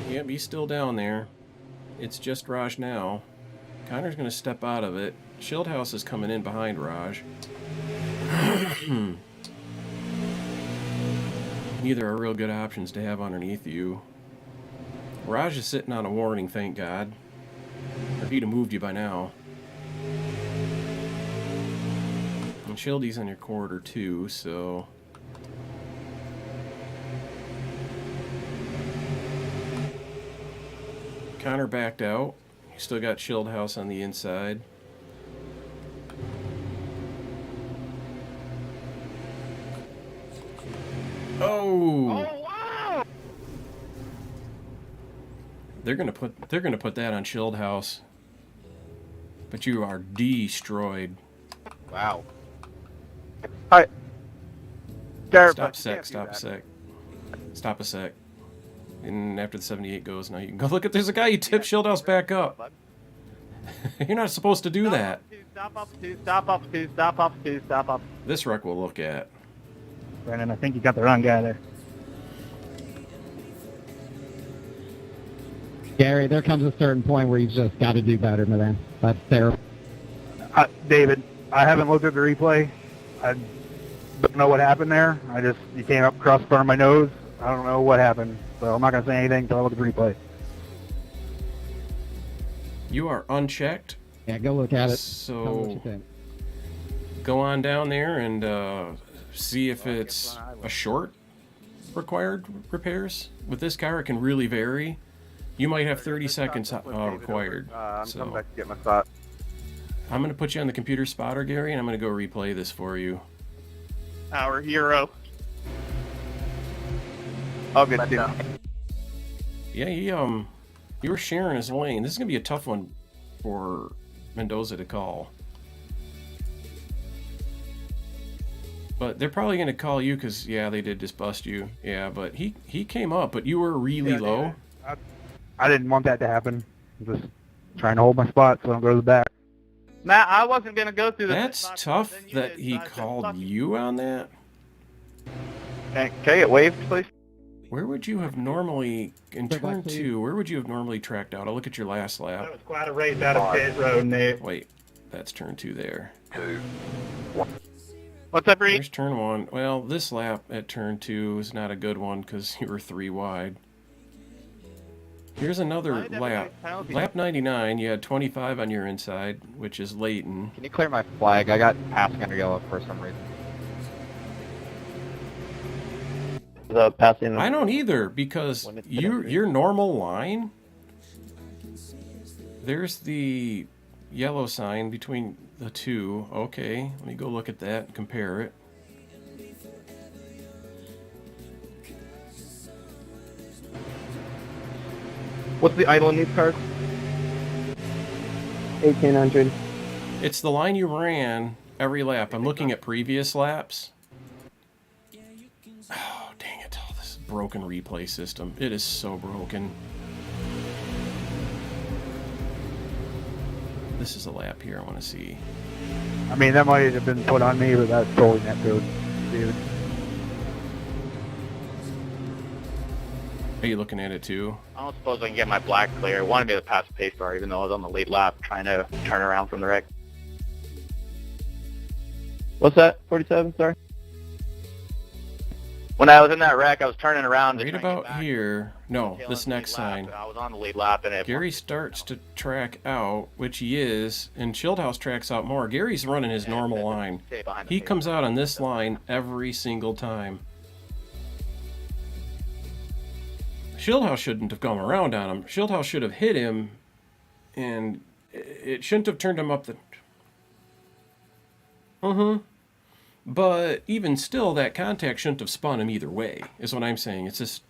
Yep, he's still down there. It's just Raj now. Connor's going to step out of it. Shieldhouse is coming in behind Raj. neither are real good options to have underneath you. Raj is sitting on a warning, thank God. Or he'd have moved you by now. And Shildy's on your quarter too, so... Connor backed out. You still got Shield House on the inside. Oh! wow! They're gonna put that on Shield House. But you are destroyed. Wow. Hi. Stop a sec, stop a sec. Stop a sec. And after the 78 goes, now you can go look at, there's a guy you tipped Shield House back up. You're not supposed to do that. Stop up two, stop up two, stop up two, stop up. This wreck we'll look at. Brandon, I think you got the wrong guy there. Gary, there comes a certain point where you just got to do better, man. That's terrible. David, I haven't looked at the replay. I don't know what happened there. You came up across the front of my nose. I don't know what happened, so I'm not going to say anything until I look at the replay. You are unchecked. Yeah, go look at it. Tell me what So you think. go on down there and see if it's a short required repairs. With this car, it can really vary. You might have 30 seconds required. I'm So coming back to get my spot. I'm going to put you on the computer spotter, Gary, and I'm going to go replay this for you. Our hero. I'll get you. Yeah, you were sharing his lane. This is going to be a tough one for Mendoza to call. But they're probably going to call you because, yeah, they did just bust you. Yeah, but he came up, but you were really low. I didn't want that to happen. I'm just trying to hold my spot so I don't go to the back. Matt, I wasn't going to go through the That's tough that he called you on that. Can I get waived, please? Where would you have normally, in turn 2, where would you have normally tracked out? I'll look at your last That lap. was quite a race out of pit road, Nate. Wait, that's turn 2 there. What's up, Reed? There's turn 1. Well, this lap at turn 2 is not a good one because you were 3 wide. Here's another lap. Lap 99, you had 25 on your inside, which is Leighton. Can you clear my flag? I got passing under yellow for some reason. The passing. I don't either, because When it's your normal line, there's the yellow sign between the two. Okay, let me go look at that and compare it. What's the idle in these cars? 1800. It's the line you ran every lap. I'm looking at previous laps. Oh, dang it. Oh, this broken replay system. It is so broken. This is a lap here I want to see. I mean, that might have been put on me, but that's totally net code, David. Are you looking at it too? I don't suppose I can get my black clear. I wanted me to pass the pace car, even though I was on the lead lap, trying to turn around from the wreck. What's that? 47, sorry? When I was in that wreck, I was turning around. Right about here. No, this next sign. I was on the lead lap, and Gary starts to track out, which he is, and Shieldhouse tracks out more. Gary's running his normal line. He comes out on this line every single time. Shieldhouse shouldn't have come around on him. Shieldhouse should have hit him, and it shouldn't have turned him up the... But even still, that contact shouldn't have spun him either way, is what I'm saying. It's just...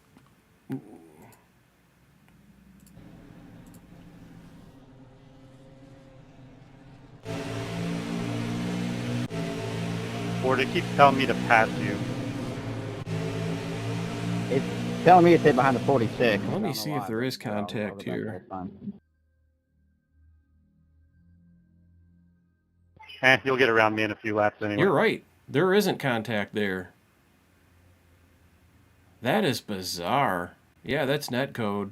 Or to keep telling me to pass you. It's telling me to sit behind the 46. Let me see if there is contact here. You'll get around me in a few laps anyway. You're right. There isn't contact there. That is bizarre. Yeah, that's netcode.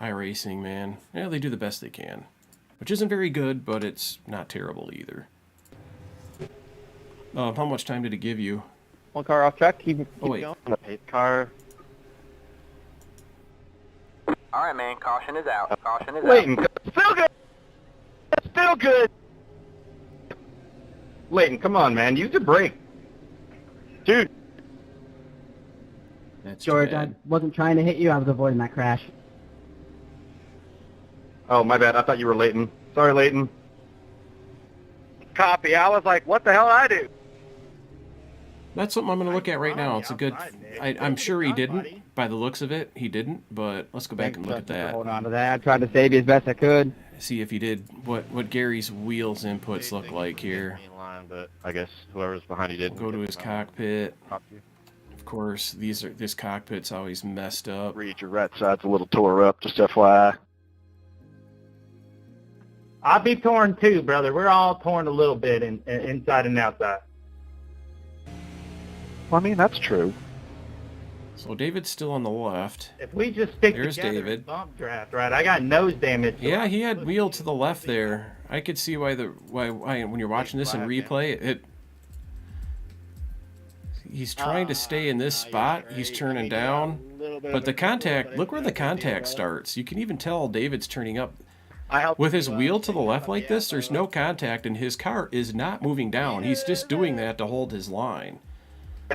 iRacing, man. Yeah, they do the best they can. Which isn't very good, but it's not terrible either. How much time did it give you? One car off track. Keep Oh, wait. going. On a pace car. All right, man. Caution is out. Caution is Leighton, out. still good. Still good. Leighton, come on, man. Use your brake. Dude, That's George, too I bad. wasn't trying to hit you. I was avoiding that crash. Oh, my bad. I thought you were Leighton. Sorry, Leighton. copy. I was like, what the hell did I do? That's something I'm going to look at right now. It's a good... I'm sure he didn't. buddy. By the looks of it, he didn't. But let's go back and look at that. Hold on to that. I tried to save you as best I could. See if he did what Gary's wheels inputs look like here. In line, but I guess whoever's behind you did. Go to his cockpit. Of course, this cockpit's always messed up. Read your right side's a little tore up, just FYI. I'll be torn too, brother. We're all torn a little bit inside and outside. Well, I mean, that's true. So David's still on the left. If we just stick There's together David. and bump draft, right? I got nose damage. so Yeah, I- he had wheel to the left there. I could see why when you're watching this in replay, he's trying to stay in this spot. He's turning down, but the contact. Look where the contact starts. You can even tell David's turning up. With his wheel to the left like this, there's no contact, and his car is not moving down. He's just doing that to hold his line.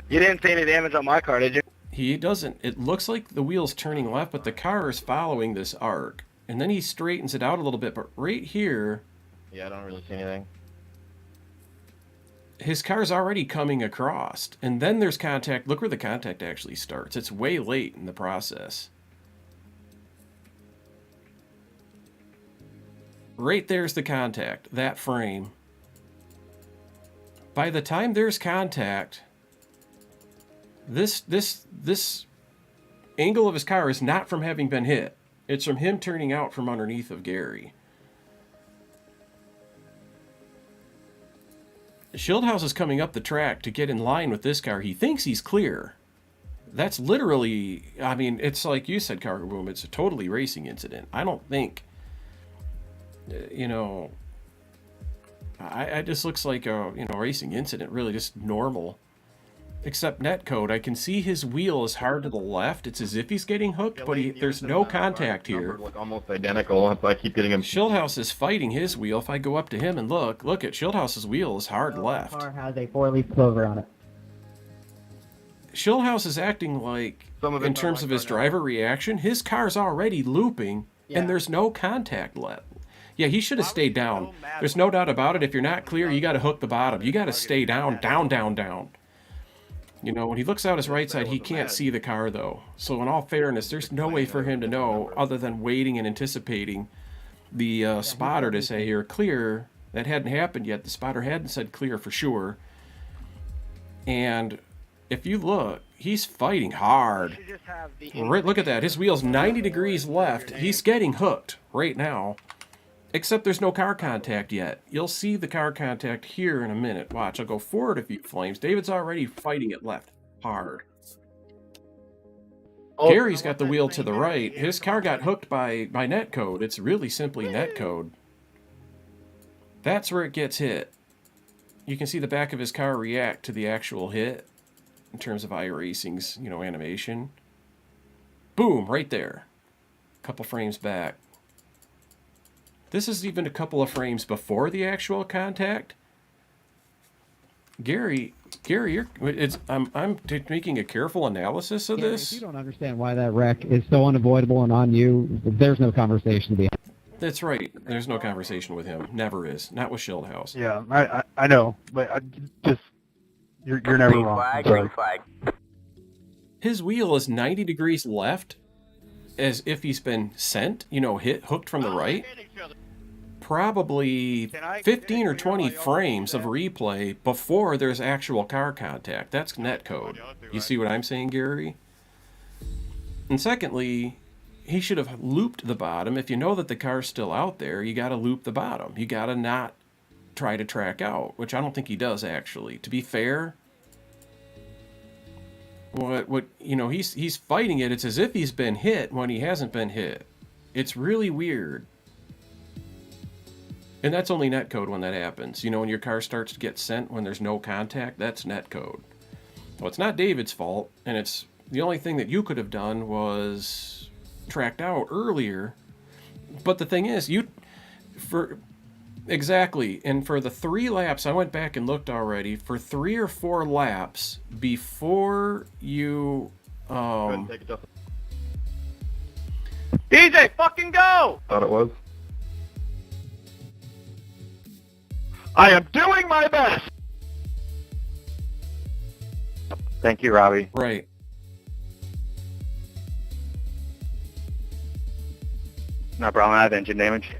You didn't see any damage on my car, did you? He doesn't. It looks like the wheel's turning left, but the car is following this arc. And then he straightens it out a little bit, but right here, Yeah, I don't really see anything. his car's already coming across. And then there's contact. Look where the contact actually starts. It's way late in the process. Right there's the contact, that frame. By the time there's contact, this angle of his car is not from having been hit. It's from him turning out from underneath of Gary. Shieldhouse is coming up the track to get in line with this car. He thinks he's clear. That's literally, I mean, it's like you said, Cargo Boom, it's a totally racing incident. I don't think, you know, I just looks like a, racing incident, really just normal. Except netcode, I can see his wheel is hard to the left. It's as if he's getting hooked, but there's no contact here. Look almost identical. If I keep getting him. Shieldhouse is fighting his wheel. If I go up to him and look at Shieldhouse's wheel is hard left. The car has a 4-leaf clover on it. Shieldhouse is acting like, in terms of his driver reaction, his car's already looping, and there's no contact left. Yeah, he should have stayed down. There's no doubt about it. If you're not clear, you got to hook the bottom. You got to stay down, down. You know, when he looks out his right side, he can't see the car, though. So in all fairness, there's no way for him to know, other than waiting and anticipating the spotter to say, here, clear. That hadn't happened yet. The spotter hadn't said clear for sure. And if you look, he's fighting hard. Right, look at that. His wheel's 90 degrees left. He's getting hooked right now. Except there's no car contact yet. You'll see the car contact here in a minute. Watch, I'll go forward a few frames. David's already fighting it left hard. Gary's got the wheel to the right. His car got hooked by netcode. It's really simply netcode. That's where it gets hit. You can see the back of his car react to the actual hit in terms of iRacing's, animation. Boom, right there. A couple frames back. This is even a couple of frames before the actual contact. Gary, I'm making a careful analysis of If this. you don't understand why that wreck is so unavoidable and on you, there's no conversation to be had. That's right. There's no conversation with him. Never is. Not with Shieldhouse. Yeah, I know, but you're never Green wrong. flag, Sorry. green flag. His wheel is 90 degrees left, as if he's been sent, hooked from the right. Probably 15 or 20 frames of replay before there's actual car contact. That's netcode. You see what I'm saying, Gary? And secondly, he should have looped the bottom. If you know that the car's still out there, you got to loop the bottom. You got to not try to track out, which I don't think he does, actually. To be fair, he's fighting it. It's as if he's been hit when he hasn't been hit. It's really weird. And that's only netcode when that happens. When your car starts to get sent when there's no contact, that's netcode. Well, it's not David's fault, and it's the only thing that you could have done was tracked out earlier. But the thing is, exactly, and for the 3 laps, I went back and looked already, for 3 or 4 laps before you, DJ, fucking go! Thought it was. I am doing my best! Thank you, Robbie. right. No problem, I have engine damage.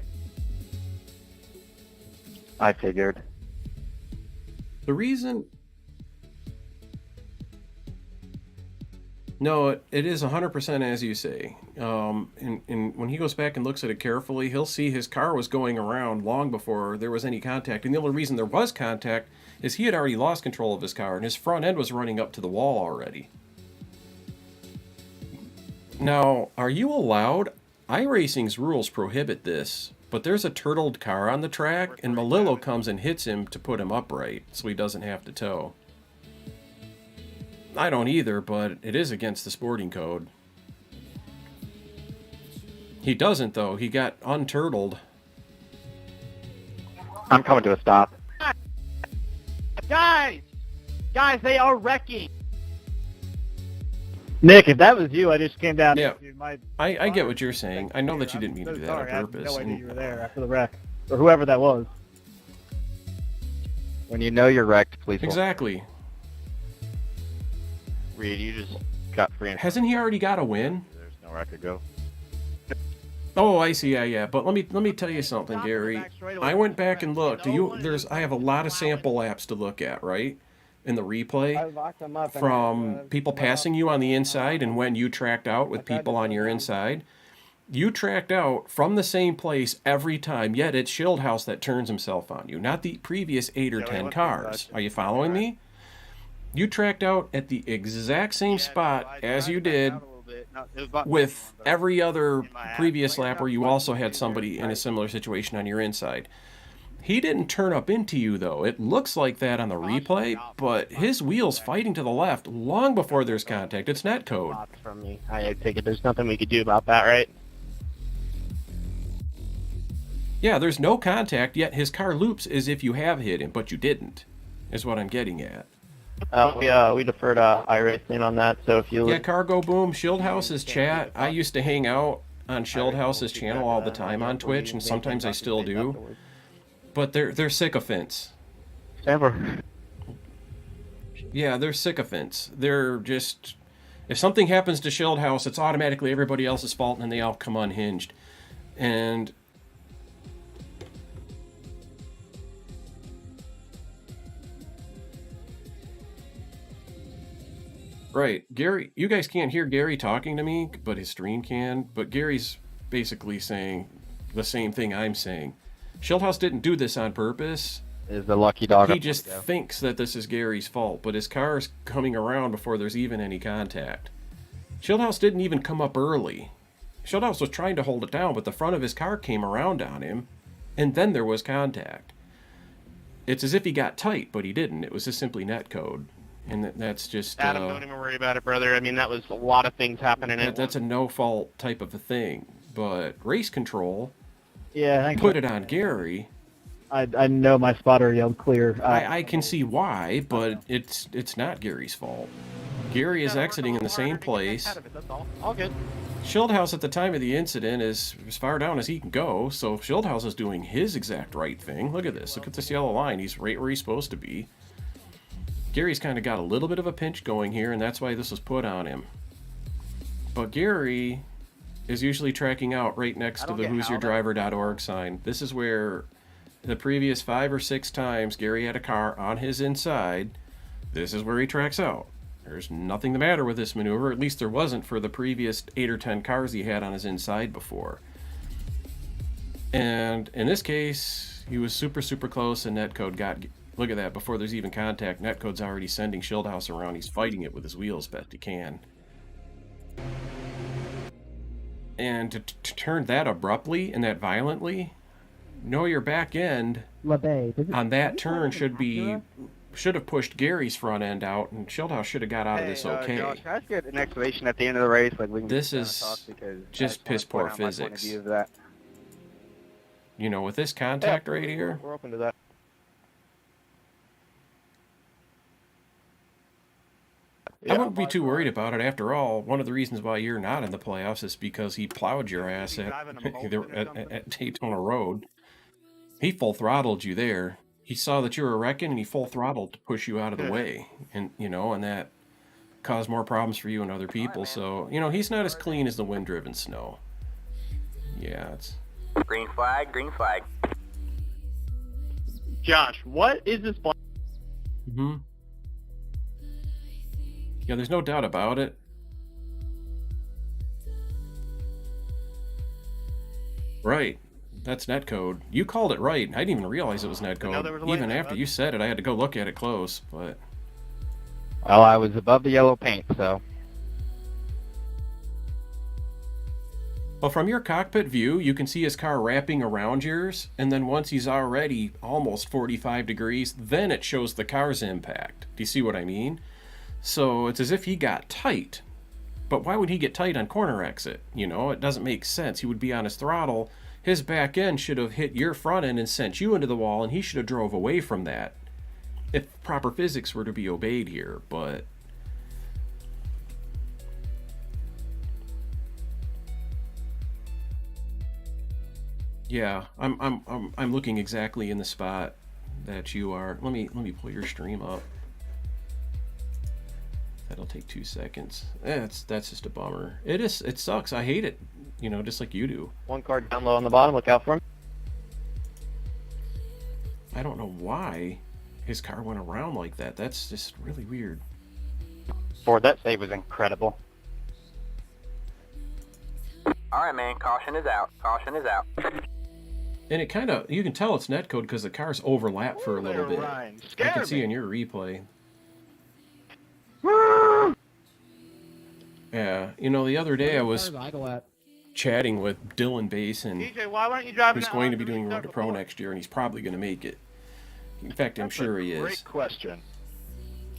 I figured. The reason... No, it is 100% as you say. And when he goes back and looks at it carefully, he'll see his car was going around long before there was any contact. And the only reason there was contact is he had already lost control of his car, and his front end was running up to the wall already. Now, are you allowed? iRacing's rules prohibit this, but there's a turtled car on the track, and Malillo comes and hits him to put him upright, so he doesn't have to tow. I don't either, but it is against the sporting code. He doesn't, though. He got unturtled. I'm coming to a stop. Guys, they are wrecking. Nick, if that was you, I just came down. Yeah, to my I get what you're saying. I know that you didn't mean to do that sorry, on purpose. I had no idea and- you were there after the wreck, or whoever that was. When you know you're wrecked, please Exactly. Reed, you just got free. Hasn't he already got a win? There's nowhere I could go. Oh, I see. Yeah. But let me tell you something, Gary. I went back and looked. I have a lot of sample laps to look at, right? In the replay from people passing you on the inside and when you tracked out with people on your inside. You tracked out from the same place every time, yet it's Shieldhouse that turns himself on you, not the previous 8 or 10 cars. Are you following me? You tracked out at the exact same spot as you did with every other previous lap where you also had somebody in a similar situation on your inside. He didn't turn up into you, though. It looks like that on the replay, but his wheel's fighting to the left long before there's contact. It's netcode. From me. I take it there's nothing we could do about that, right? Yeah, there's no contact, yet his car loops as if you have hit him, but you didn't, is what I'm getting at. We deferred iRacing on that, so if you... Yeah, Cargo Boom, Shieldhouse's chat. I used to hang out on Shieldhouse's channel all the time on Twitch, and sometimes I still do. But they're sycophants. Ever. Yeah, they're sycophants. They're just... If something happens to Shieldhouse, it's automatically everybody else's fault, and they all come unhinged. And... Right, Gary, you guys can't hear Gary talking to me, but his stream can. But Gary's basically saying the same thing I'm saying. Shieldhouse didn't do this on purpose. Is the lucky dog? He just thinks that this is Gary's fault, but his car's coming around before there's even any contact. Shieldhouse didn't even come up early. Shieldhouse was trying to hold it down, but the front of his car came around on him, and then there was contact. It's as if he got tight, but he didn't. It was just simply netcode. And that's just... Adam, don't even worry about it, brother. I mean, that was a lot of things happening. That's a no-fault type of a thing. But race control, Yeah, thanks. put it on Gary. I know my spotter yelled clear. I can see why, but it's not Gary's fault. Gary is exiting in the same place. All good. Shieldhouse at the time of the incident is as far down as he can go, so Shieldhouse is doing his exact right thing. Look at this. Look at this yellow line. He's right where he's supposed to be. Gary's kind of got a little bit of a pinch going here, and that's why this was put on him. But Gary is usually tracking out right next to the who'syourdriver.org sign. This is where the previous 5 or 6 times Gary had a car on his inside, this is where he tracks out. There's nothing the matter with this maneuver, at least there wasn't for the previous 8 or 10 cars he had on his inside before. And in this case, he was super, super close, and netcode got... Look at that, before there's even contact, netcode's already sending Shieldhouse around. He's fighting it with his wheels best he can. And to turn that abruptly and that violently, know your back end on that turn should be should have pushed Gary's front end out, and Shieldhouse should have got out of this okay. Josh, can I just get an explanation at the end of the race? Like we can This sit down is and talk, because just I just piss wanna poor point out my point of physics. view of that. You know, with this contact right here, We're open to that. I wouldn't be too worried about it. After all, one of the reasons why you're not in the playoffs is because he plowed your ass at Daytona Road. He full throttled you there. He saw that you were wrecking, and he full throttled to push you out of the way, and and that caused more problems for you and other people. So he's not as clean as the wind-driven snow. Yeah, it's Green flag, green flag. Josh, what is this? Yeah, there's no doubt about it. Right. That's netcode. You called it right. I didn't even realize it was netcode. Even after you said it, I had to go look at it close, but... Well, I was above the yellow paint, so... Well, from your cockpit view, you can see his car wrapping around yours, and then once he's already almost 45 degrees, then it shows the car's impact. Do you see what I mean? So it's as if he got tight. But why would he get tight on corner exit? It doesn't make sense. He would be on his throttle. His back end should have hit your front end and sent you into the wall, and he should have drove away from that if proper physics were to be obeyed here. But yeah, I'm looking exactly in the spot that you are. Let me pull your stream up. That'll take 2 seconds. That's just a bummer. It is. It sucks. I hate it. Just like you do. One car down low on the bottom. Look out for him. I don't know why his car went around like that. That's just really weird. Ford, that save was incredible. All right, man. Caution is out. Caution is out. And it kind of, you can tell it's netcode because the cars overlap for a little bit. I can see in your replay. Yeah, the other day I was chatting with Dylan Basin, who's going to be doing Road to Pro next year, and he's probably going to make it. In fact, I'm sure he is. Great question.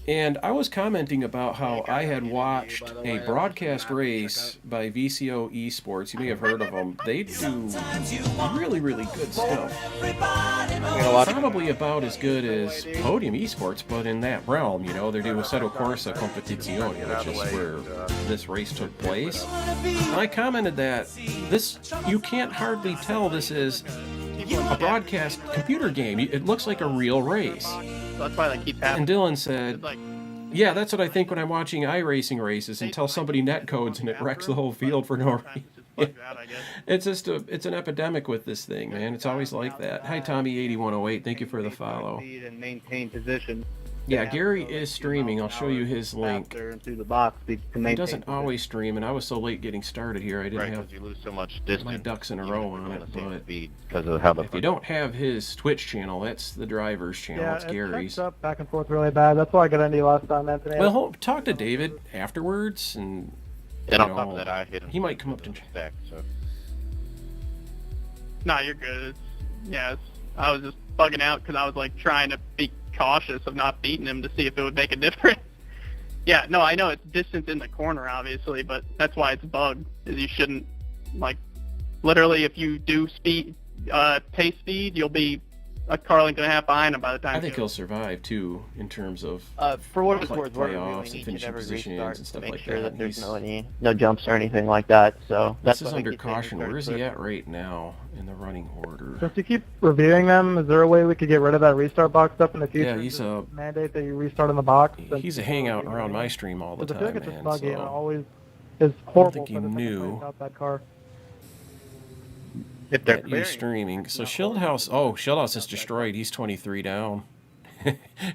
And I was commenting about how I had watched a broadcast race by VCO Esports. You may have heard of them. They do really, really good stuff. Probably about as good as Podium Esports, but in that realm, they do Assetto Corsa Competizione, which is where this race took place. And I commented that you can't hardly tell this is a broadcast computer game. It looks like a real race. That's why that keeps happening. And Dylan said, yeah, that's what I think when I'm watching iRacing races until somebody netcodes and it wrecks the whole field for no reason. It's just it's an epidemic with this thing, man. It's always like that. Hi, Tommy8108. Thank you for the follow. And maintain position. Yeah, Gary is streaming. I'll show you his link. He doesn't always stream, and I was so late getting started here, I didn't have you lose so much distance, my ducks in a row on it. But because of how if you don't have his Twitch channel, that's the driver's channel. It's Gary's. Up back and forth really bad. That's why I got into you last time, Anthony. Well, talk to David afterwards, and on top of that, I hit him. He might come up to back. So. No, you're good. I was just bugging out because I was trying to be cautious of not beating him to see if it would make a difference. Yeah, no, I know it's distance in the corner, obviously, but that's why it's bugged. Is you shouldn't literally if you do pace speed, you'll be a car length and a half behind him by the time. I think he'll survive too, in terms of for what it's worth, we're playoffs reviewing and finishing positions and stuff make like sure that. There's no jumps or anything like that. So this is under caution. Where is he at right now in the running order? Since you keep reviewing them, is there a way we could get rid of that restart box stuff in the future? Yeah, he's a mandate that you restart in the box. He's a hangout around my stream all the time, I feel like it's man. just buggy and it So always is horrible. I don't think he for the knew about that car. If they're that you're streaming. So Shieldhouse is destroyed. He's 23 down.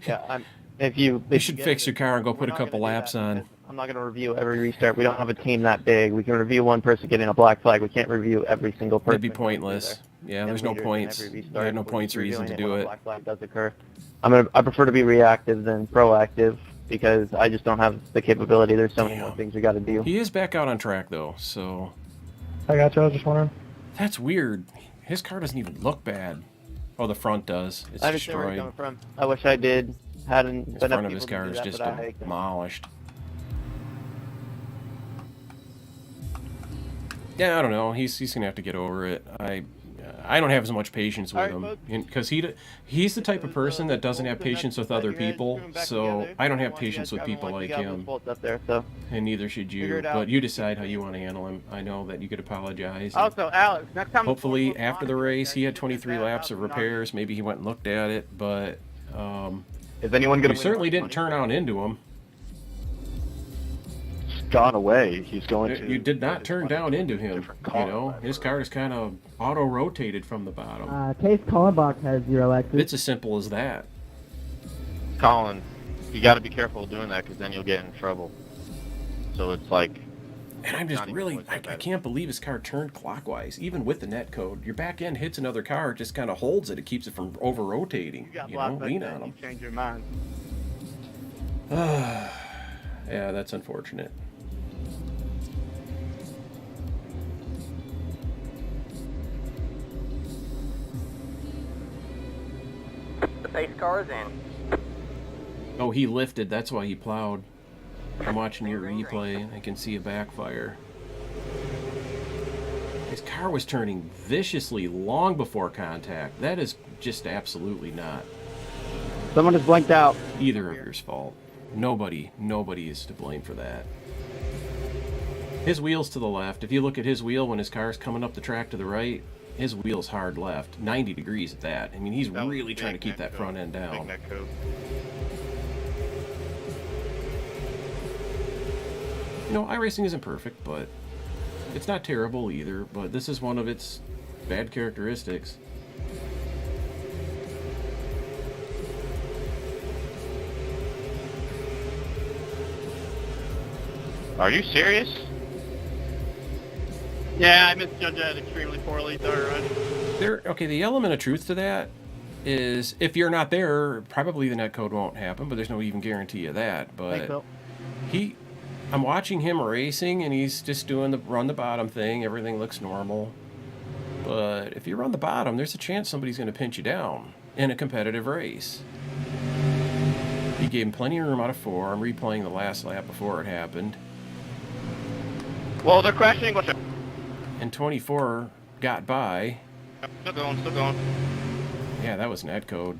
Yeah, if you should fix your car and go put a couple laps on. I'm not going to review every restart. We don't have a team that big. We can review one person getting a black flag. We can't review every single person. It'd be pointless. Yeah, there's no points. You have no points reason to do it. Black flag does occur. I prefer to be reactive than proactive because I just don't have the capability. There's so many more things we got to do. He is back out on track though, so. I got you. I was just wondering. That's weird. His car doesn't even look bad. Oh, the front does. It's I understand where you're destroyed. coming from. I wish I did Hadn't His been front enough of his people to car do is that, just but I- demolished. Yeah, I don't know. He's gonna have to get over it. I don't have as much patience with him because he's the type of person that doesn't have patience with other people. So I don't have patience with people like him, Up there, so. and neither should Figure you. it out. But you decide how you want to handle him. I know that you could apologize. and Also, Alex, next time. hopefully, after the race, he had 23 laps of repairs. Maybe he went and looked at it, but Is anyone you gonna certainly didn't turn on into him. gone away? He's going to. You did not turn down into him. You know, his car is kind of auto-rotated from the bottom. Case Collenbach has your electric. It's as simple as that. Colin, you got to be careful doing that because then you'll get in trouble. So it's like. And I'm just really, I can't believe his car turned clockwise, even with the net code. Your back end hits another car, it just kind of holds it. It keeps it from over-rotating. You know, lean on him. Change your mind. Yeah, that's unfortunate. The pace car is in. Oh, he lifted. That's why he plowed. I'm watching your replay. I can see a backfire. His car was turning viciously long before contact. That is just absolutely not Someone has blanked out. either of yours fault. Nobody is to blame for that. His wheel's to the left. If you look at his wheel when his car's coming up the track to the right, his wheel's hard left. 90 degrees at that. I mean, he's really trying to keep that front end down. You know, iRacing isn't perfect, but it's not terrible either. But this is one of its bad characteristics. Are you serious? Yeah, I misjudged that extremely poorly. Sorry, Raj. Okay, the element of truth to that is if you're not there, probably the netcode won't happen, but there's no even guarantee of that. But I'm watching him racing, and he's just doing the run the bottom thing. Everything looks normal. But if you run the bottom, there's a chance somebody's going to pinch you down in a competitive race. He gave him plenty of room out of 4. I'm replaying the last lap before it happened. Well, they're crashing. And 24 got by. Still going, still going. Yeah, that was netcode.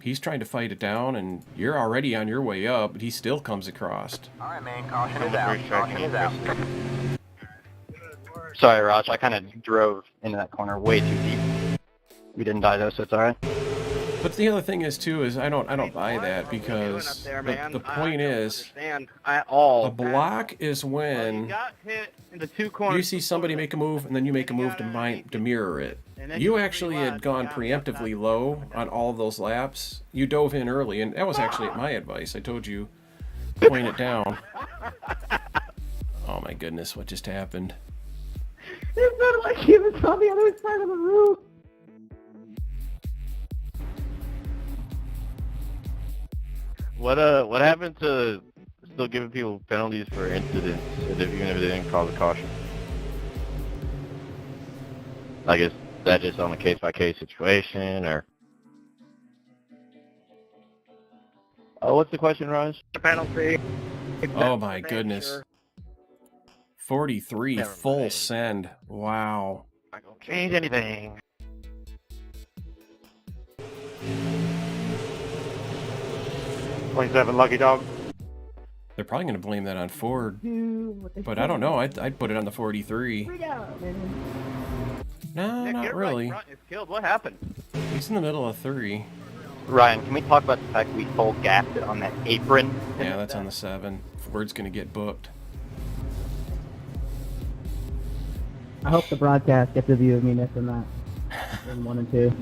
He's trying to fight it down, and you're already on your way up, but he still comes across. All right, man. Caution is out. Caution is out. Sorry, Raj. I kind of drove into that corner way too deep. We didn't die though, so it's alright. But the other thing is too is I don't buy that because the point is a block is when you see somebody make a move and then you make a move to mirror it. You actually had gone preemptively low on all of those laps. You dove in early, and that was actually my advice. I told you point it down. Oh my goodness, what just happened? It sounded like he was on the other side of the roof. What happened to still giving people penalties for incidents, even if they didn't cause a caution? Like, is that just on a case-by-case situation, or? Oh, what's the question, Raj? The penalty. Oh my goodness. 43 full send. Wow. Not gonna change anything. .7 Lucky Dog. They're probably going to blame that on Ford. But I don't know. I'd put it on the 43. No, Nick, not you're really. right. Front is killed. What happened? He's in the middle of 3. Ryan, can we talk about the fact we full gapped it on that apron? Yeah, that's on the 7. Ford's going to get booked. I hope the broadcast gets a view of me missing that in 1 and 2.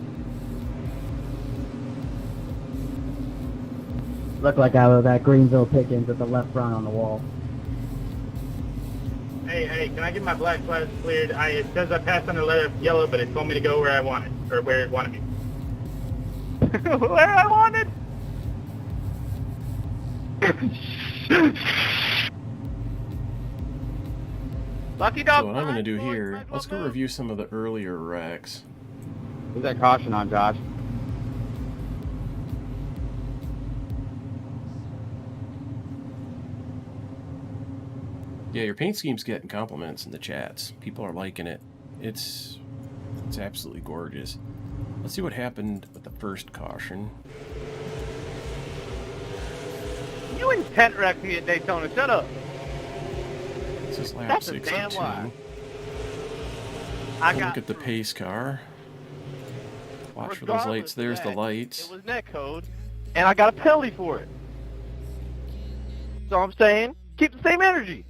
Looked like I was at Greenville Pickens at the left front on the wall. Hey, can I get my black flash cleared? It says I passed under letter yellow, but it told me to go where I wanted, or where it wanted me. Where I wanted? Lucky Dog. So what I'm going to do here, let's go review some of the earlier wrecks. Who's that caution on, Josh? Yeah, your paint scheme's getting compliments in the chats. People are liking it. It's absolutely gorgeous. Let's see what happened with the first caution. You intent wrecked me at Daytona. Shut up. This is lap That's a 62. damn lie. Look at the pace car. Watch for those lights. There's the lights. It was net code. And I got a penalty for it. So I'm saying, keep the same energy.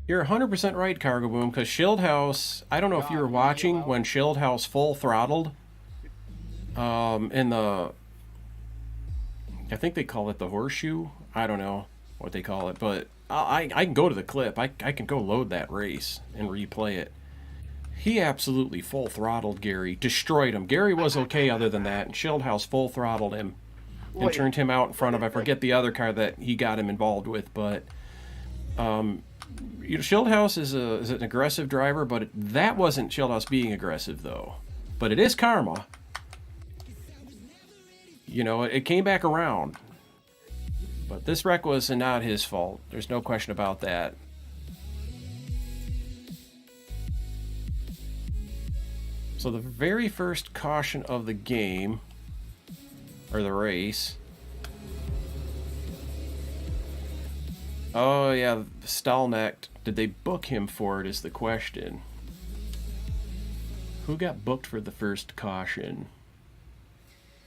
You're 100% right, Cargo Boom, because Shieldhouse, I don't know if you were watching when Shieldhouse full throttled in the, I think they call it the horseshoe. I don't know what they call it, but I can go to the clip. I can go load that race and replay it. He absolutely full throttled Gary, destroyed him. Gary was okay other than that, and Shieldhouse full throttled him and turned him out in front of, I forget the other car that he got him involved with, but you know, Shieldhouse is an aggressive driver, but that wasn't Shieldhouse being aggressive, though. But it is karma. You know, it came back around. But this wreck was not his fault. There's no question about that. So the very first caution of the game, or the race. Oh yeah, Stalnack. Did they book him for it is the question. Who got booked for the first caution?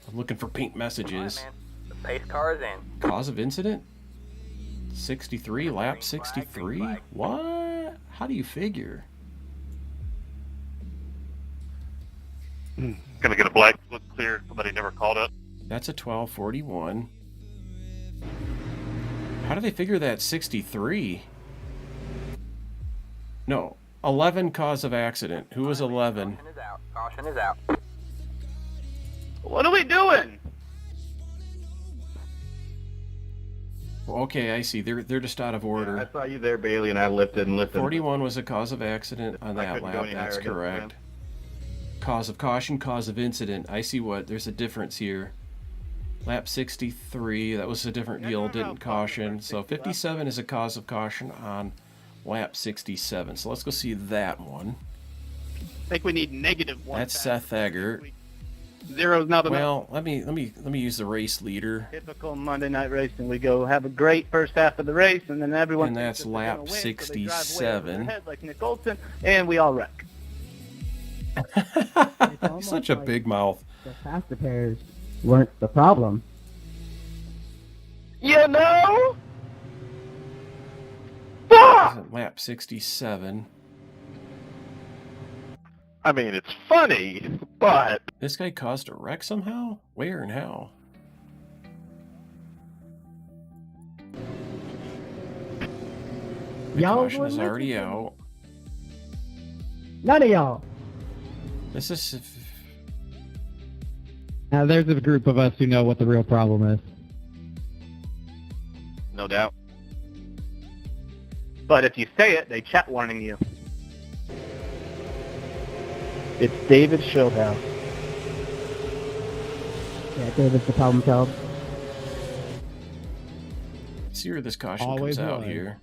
I'm looking for paint messages. All right, man. The pace car is in. Cause of incident? 63, lap 63? What? How do you figure? Gonna get a black look clear. Somebody never called up. That's a 1241. How do they figure that 63? No, 11 cause of accident. Who was 11? Caution is out. Caution is out. What are we doing? Okay, I see. They're just out of order. I saw you there, Bailey, and I lifted and lifted. 41 was a cause of accident on I that couldn't go lap. any That's higher, correct. Cause of caution, cause of incident. I see what. There's a difference here. Lap 63, that was a different deal, didn't caution. So 57 is a cause of caution on lap 67. So let's go see that one. I think we need -1. That's Seth Eggert. Zero's not enough. Well, let me use the race leader. Typical Monday night racing. We go have a great first half of the race, and then everyone. And that's thinks that they're lap gonna win, so they drive way over 67. their head like Nick Olson, and we all wreck. Such a big mouth. The faster pairs weren't the problem. You know? Lap 67. I mean, it's funny, but This guy caused a wreck somehow? Where and how? The Y'all caution is wouldn't already listen to me. out. None of y'all. This is... Now there's a group of us who know what the real problem is. no doubt. But if you say it, they chat warning you. It's David Shieldhouse. Yeah, David's the problem child. See where this caution Always comes out was. here.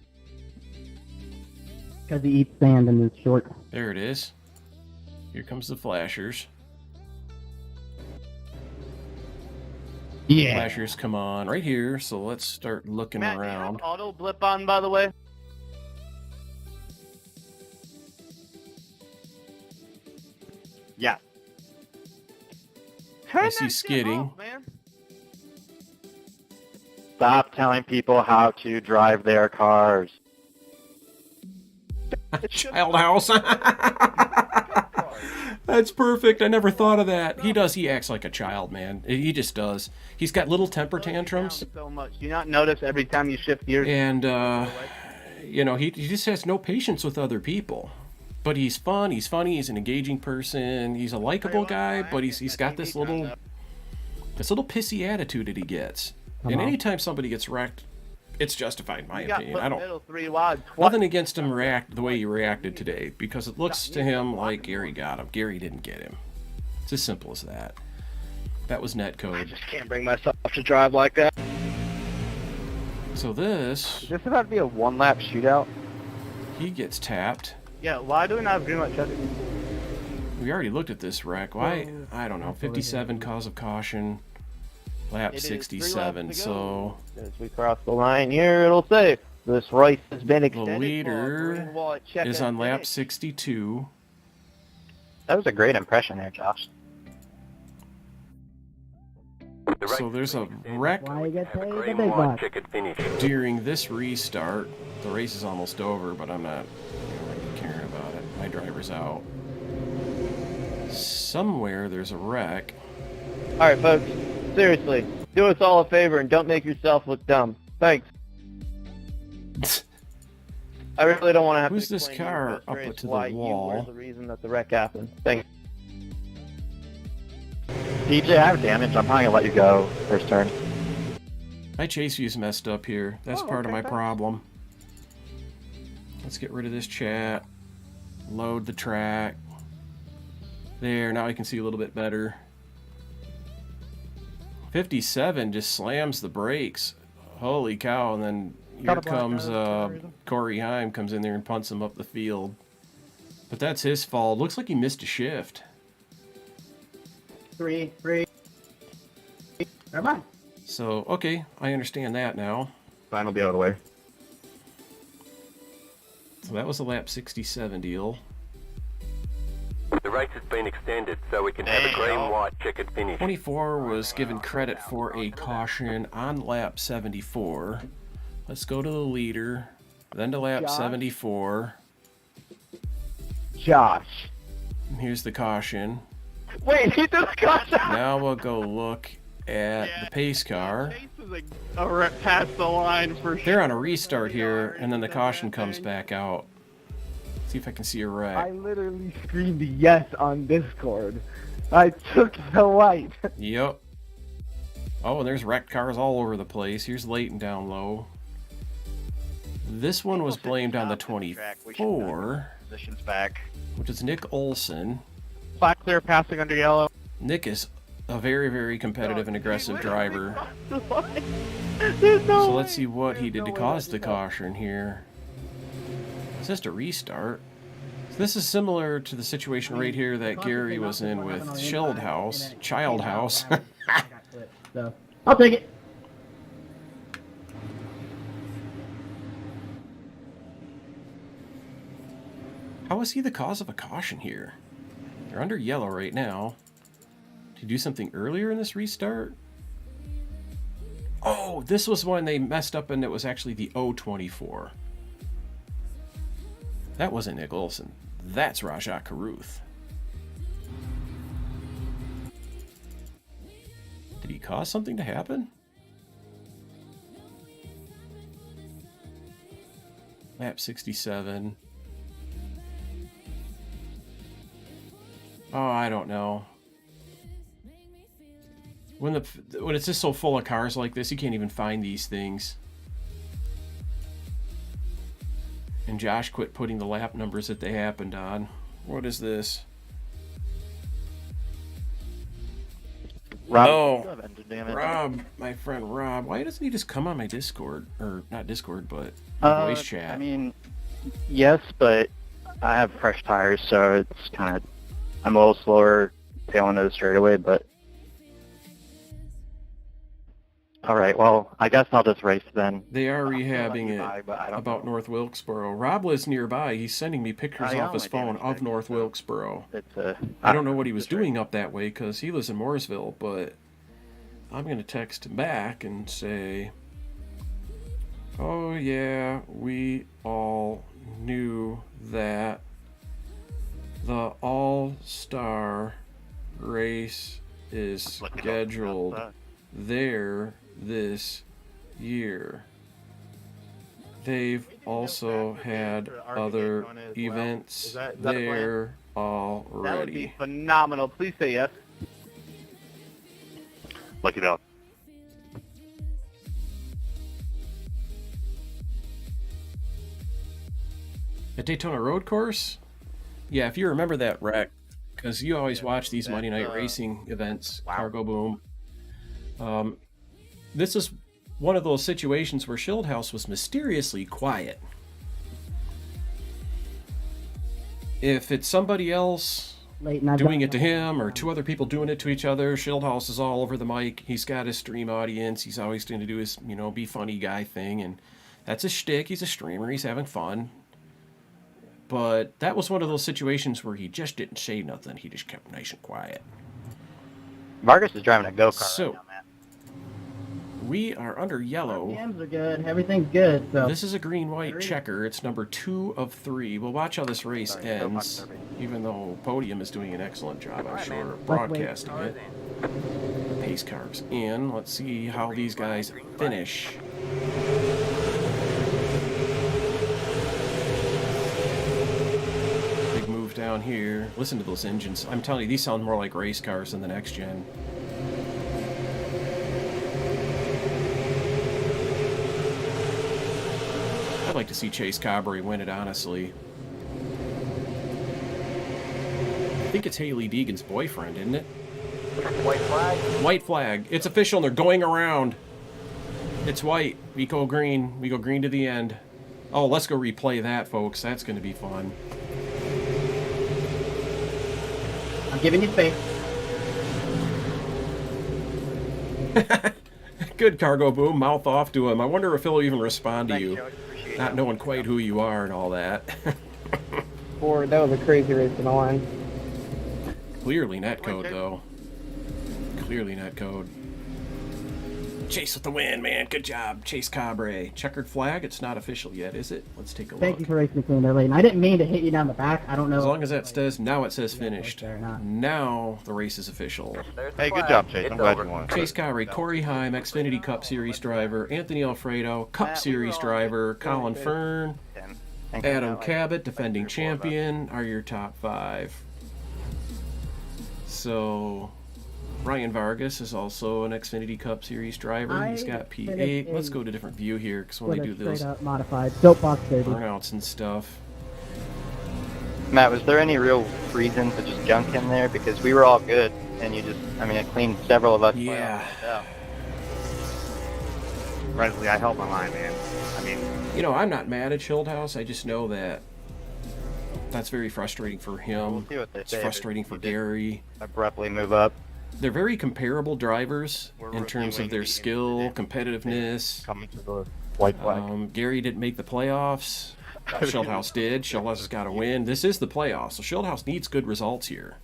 Because he eats sand and is short. There it is. Here comes the flashers. Yeah. Flashers come on right here, so let's start looking Matt, do you around. have auto blip on, by the way? Yeah. Turn I see that shit skidding. off, man. Stop telling people how to drive their cars. Child house. That's perfect. I never thought of that. He does. He acts like a child, man. He just does. He's got little temper tantrums. So much. Do you not notice every time you shift gears? And, you know, he just has no patience with other people. But he's fun. He's funny. He's an engaging person. He's a likable guy, but he's got this little pissy attitude that he gets. And anytime somebody gets wrecked, it's justified in my opinion. I don't. Middle 3 wide. Nothing against him react the way he reacted today, because it looks to him like Gary got him. Gary didn't get him. It's as simple as that. That was net code. Just can't bring myself to drive like that. So this, Is this about to be a one-lap shootout? he gets tapped. Yeah, why do we not have green light check? We already looked at this wreck. Why? I don't know. 57 cause of caution. Lap It is 67. 3 laps to So go. As we cross the line here, it'll say this race has been the extended. leader is on lap 60. 62. That was a great impression there, Josh. So there's a wreck Why you get paid the big bucks? during this restart. The race is almost over, but I'm not really caring about it. My driver's out. Somewhere there's a wreck. Alright, folks. Seriously. Do us all a favor and don't make yourself look dumb. Thanks. I really don't want to have Who's to this explain to car you up frustrated to the why wall? You were the reason that the wreck happened. Thanks. DJ, I have damage. I'm probably gonna let you go first turn. My chase view's messed up here. That's part of my problem. Let's get rid of this chat. Load the track. There, now I can see a little bit better. 57 just slams the brakes. Holy cow, and then here comes Corey Heim comes in there and punts him up the field. But that's his fault. Looks like he missed a shift. Three. Never mind. So, okay, I understand that now. Fine, will be out of the way. So that was a lap 67 deal. The race has been extended, so we can have a green-white checkered finish. 24 was given credit for a caution on lap 74. Let's go to the leader, then to lap 74. Josh. And here's the caution. Wait, he did the caution! Now we'll go look at the pace car. Chase is past the line for sure. They're on a restart here, and then the caution comes back out. See if I can see a wreck. I literally screamed yes on Discord. I took the light. Yep. Oh, and there's wrecked cars all over the place. Here's Leighton down low. This one was blamed on the 24, Positions back. which is Nick Olson. Flat clear passing under yellow. Nick is a very, very competitive and aggressive driver. There's no So let's see what he did to cause the caution here. It's just a restart. So this is similar to the situation right here that Gary was in with Child House. So I'll take it. How was he the cause of a caution here? They're under yellow right now. Did he do something earlier in this restart? Oh, this was when they messed up and it was actually the 024. That wasn't Nick Olson. That's Rajat Karuth. Did he cause something to happen? Lap 67. Oh, I don't know. When it's just so full of cars like this, you can't even find these things. And Josh quit putting the lap numbers that they happened on. What is this? Rob, Rob, my friend Rob. Why doesn't he just come on my Discord? Or, not Discord, but voice chat. I mean, yes, but I have fresh tires, so it's kind of... I'm a little slower tailing to the straightaway, but... Alright, well, I guess I'll just race then. They are rehabbing it but I don't about know. North Wilkesboro. Rob lives nearby. He's sending me pictures I off got his my phone damage of back, North so Wilkesboro. It's I don't know what he was doing up that way because he lives in Mooresville, but I'm going to text him back and say, oh yeah, we all knew that the All-Star race is scheduled there this year. They've also had other events there That would be already. phenomenal. Please say yes. Lucky dog. A Daytona Road Course? Yeah, if you remember that wreck, because you always watch these Monday Night Racing events, Cargo Boom. This is one of those situations where Shieldhouse was mysteriously quiet. If it's somebody else doing it to him or two other people doing it to each other, Shieldhouse is all over the mic. He's got his stream audience. He's always going to do his, be funny guy thing, and that's his shtick. He's a streamer. He's having fun. But that was one of those situations where he just didn't say nothing. He just kept nice and quiet. Vargas is driving a go-kart So, right now, man. we are under yellow. RPMs are good. Everything's good. So This is a green-white checker. It's number 2 of 3. We'll watch how this race ends, even though Podium is doing an excellent job, I'm sure, of broadcasting it. Pace cars in. Let's see how these guys finish. Big move down here. Listen to those engines. I'm telling you, these sound more like race cars than the next gen. I'd like to see Chase Cabri win it, honestly. I think it's Haley Deegan's boyfriend, isn't it? White flag. White flag. It's official, and they're going around. It's white. We go green. We go green to the end. Oh, let's go replay that, folks. That's going to be fun. I'm giving you space. Good, Cargo Boom. Mouth off to him. I wonder if he'll even respond to you. Not knowing quite who you are and all that. Or that was a crazy race in the line. Clearly netcode, though. Clearly netcode. Chase with the win, man. Good job, Chase Cabre. Checkered flag. It's not official yet, is it? Let's take a look. Thank you for racing clean there late. And I didn't mean to hit you down the back. I don't know. As long as that says, now it says finished. Fair enough. Now the race is official. Hey, good job, Chase. I'm glad you won. Chase Cabre, Corey Heim, Xfinity Cup Series driver, Anthony Alfredo, Cup Series driver, Colin Fern, Adam Cabot, defending champion, are your top 5. So, Ryan Vargas is also an Xfinity Cup Series driver. He's got P8. Let's go to a different view here, because when they do those straight up modified soapbox derby. burnouts and stuff. Matt, was there any real reason to just junk him there? Because we were all good, and you just, I mean, it cleaned several of us. Yeah. Presley, I held my line, man. I mean, I'm not mad at Shieldhouse. I just know that that's very frustrating for him. We'll see what they It's say, frustrating but for he did Gary. abruptly move up. They're very comparable drivers in terms of reviewing their the skill, incident. competitiveness. Coming to the white flag. Gary didn't make the playoffs. Shieldhouse did. Shieldhouse has got to win. This is the playoffs, so Shieldhouse needs good results here.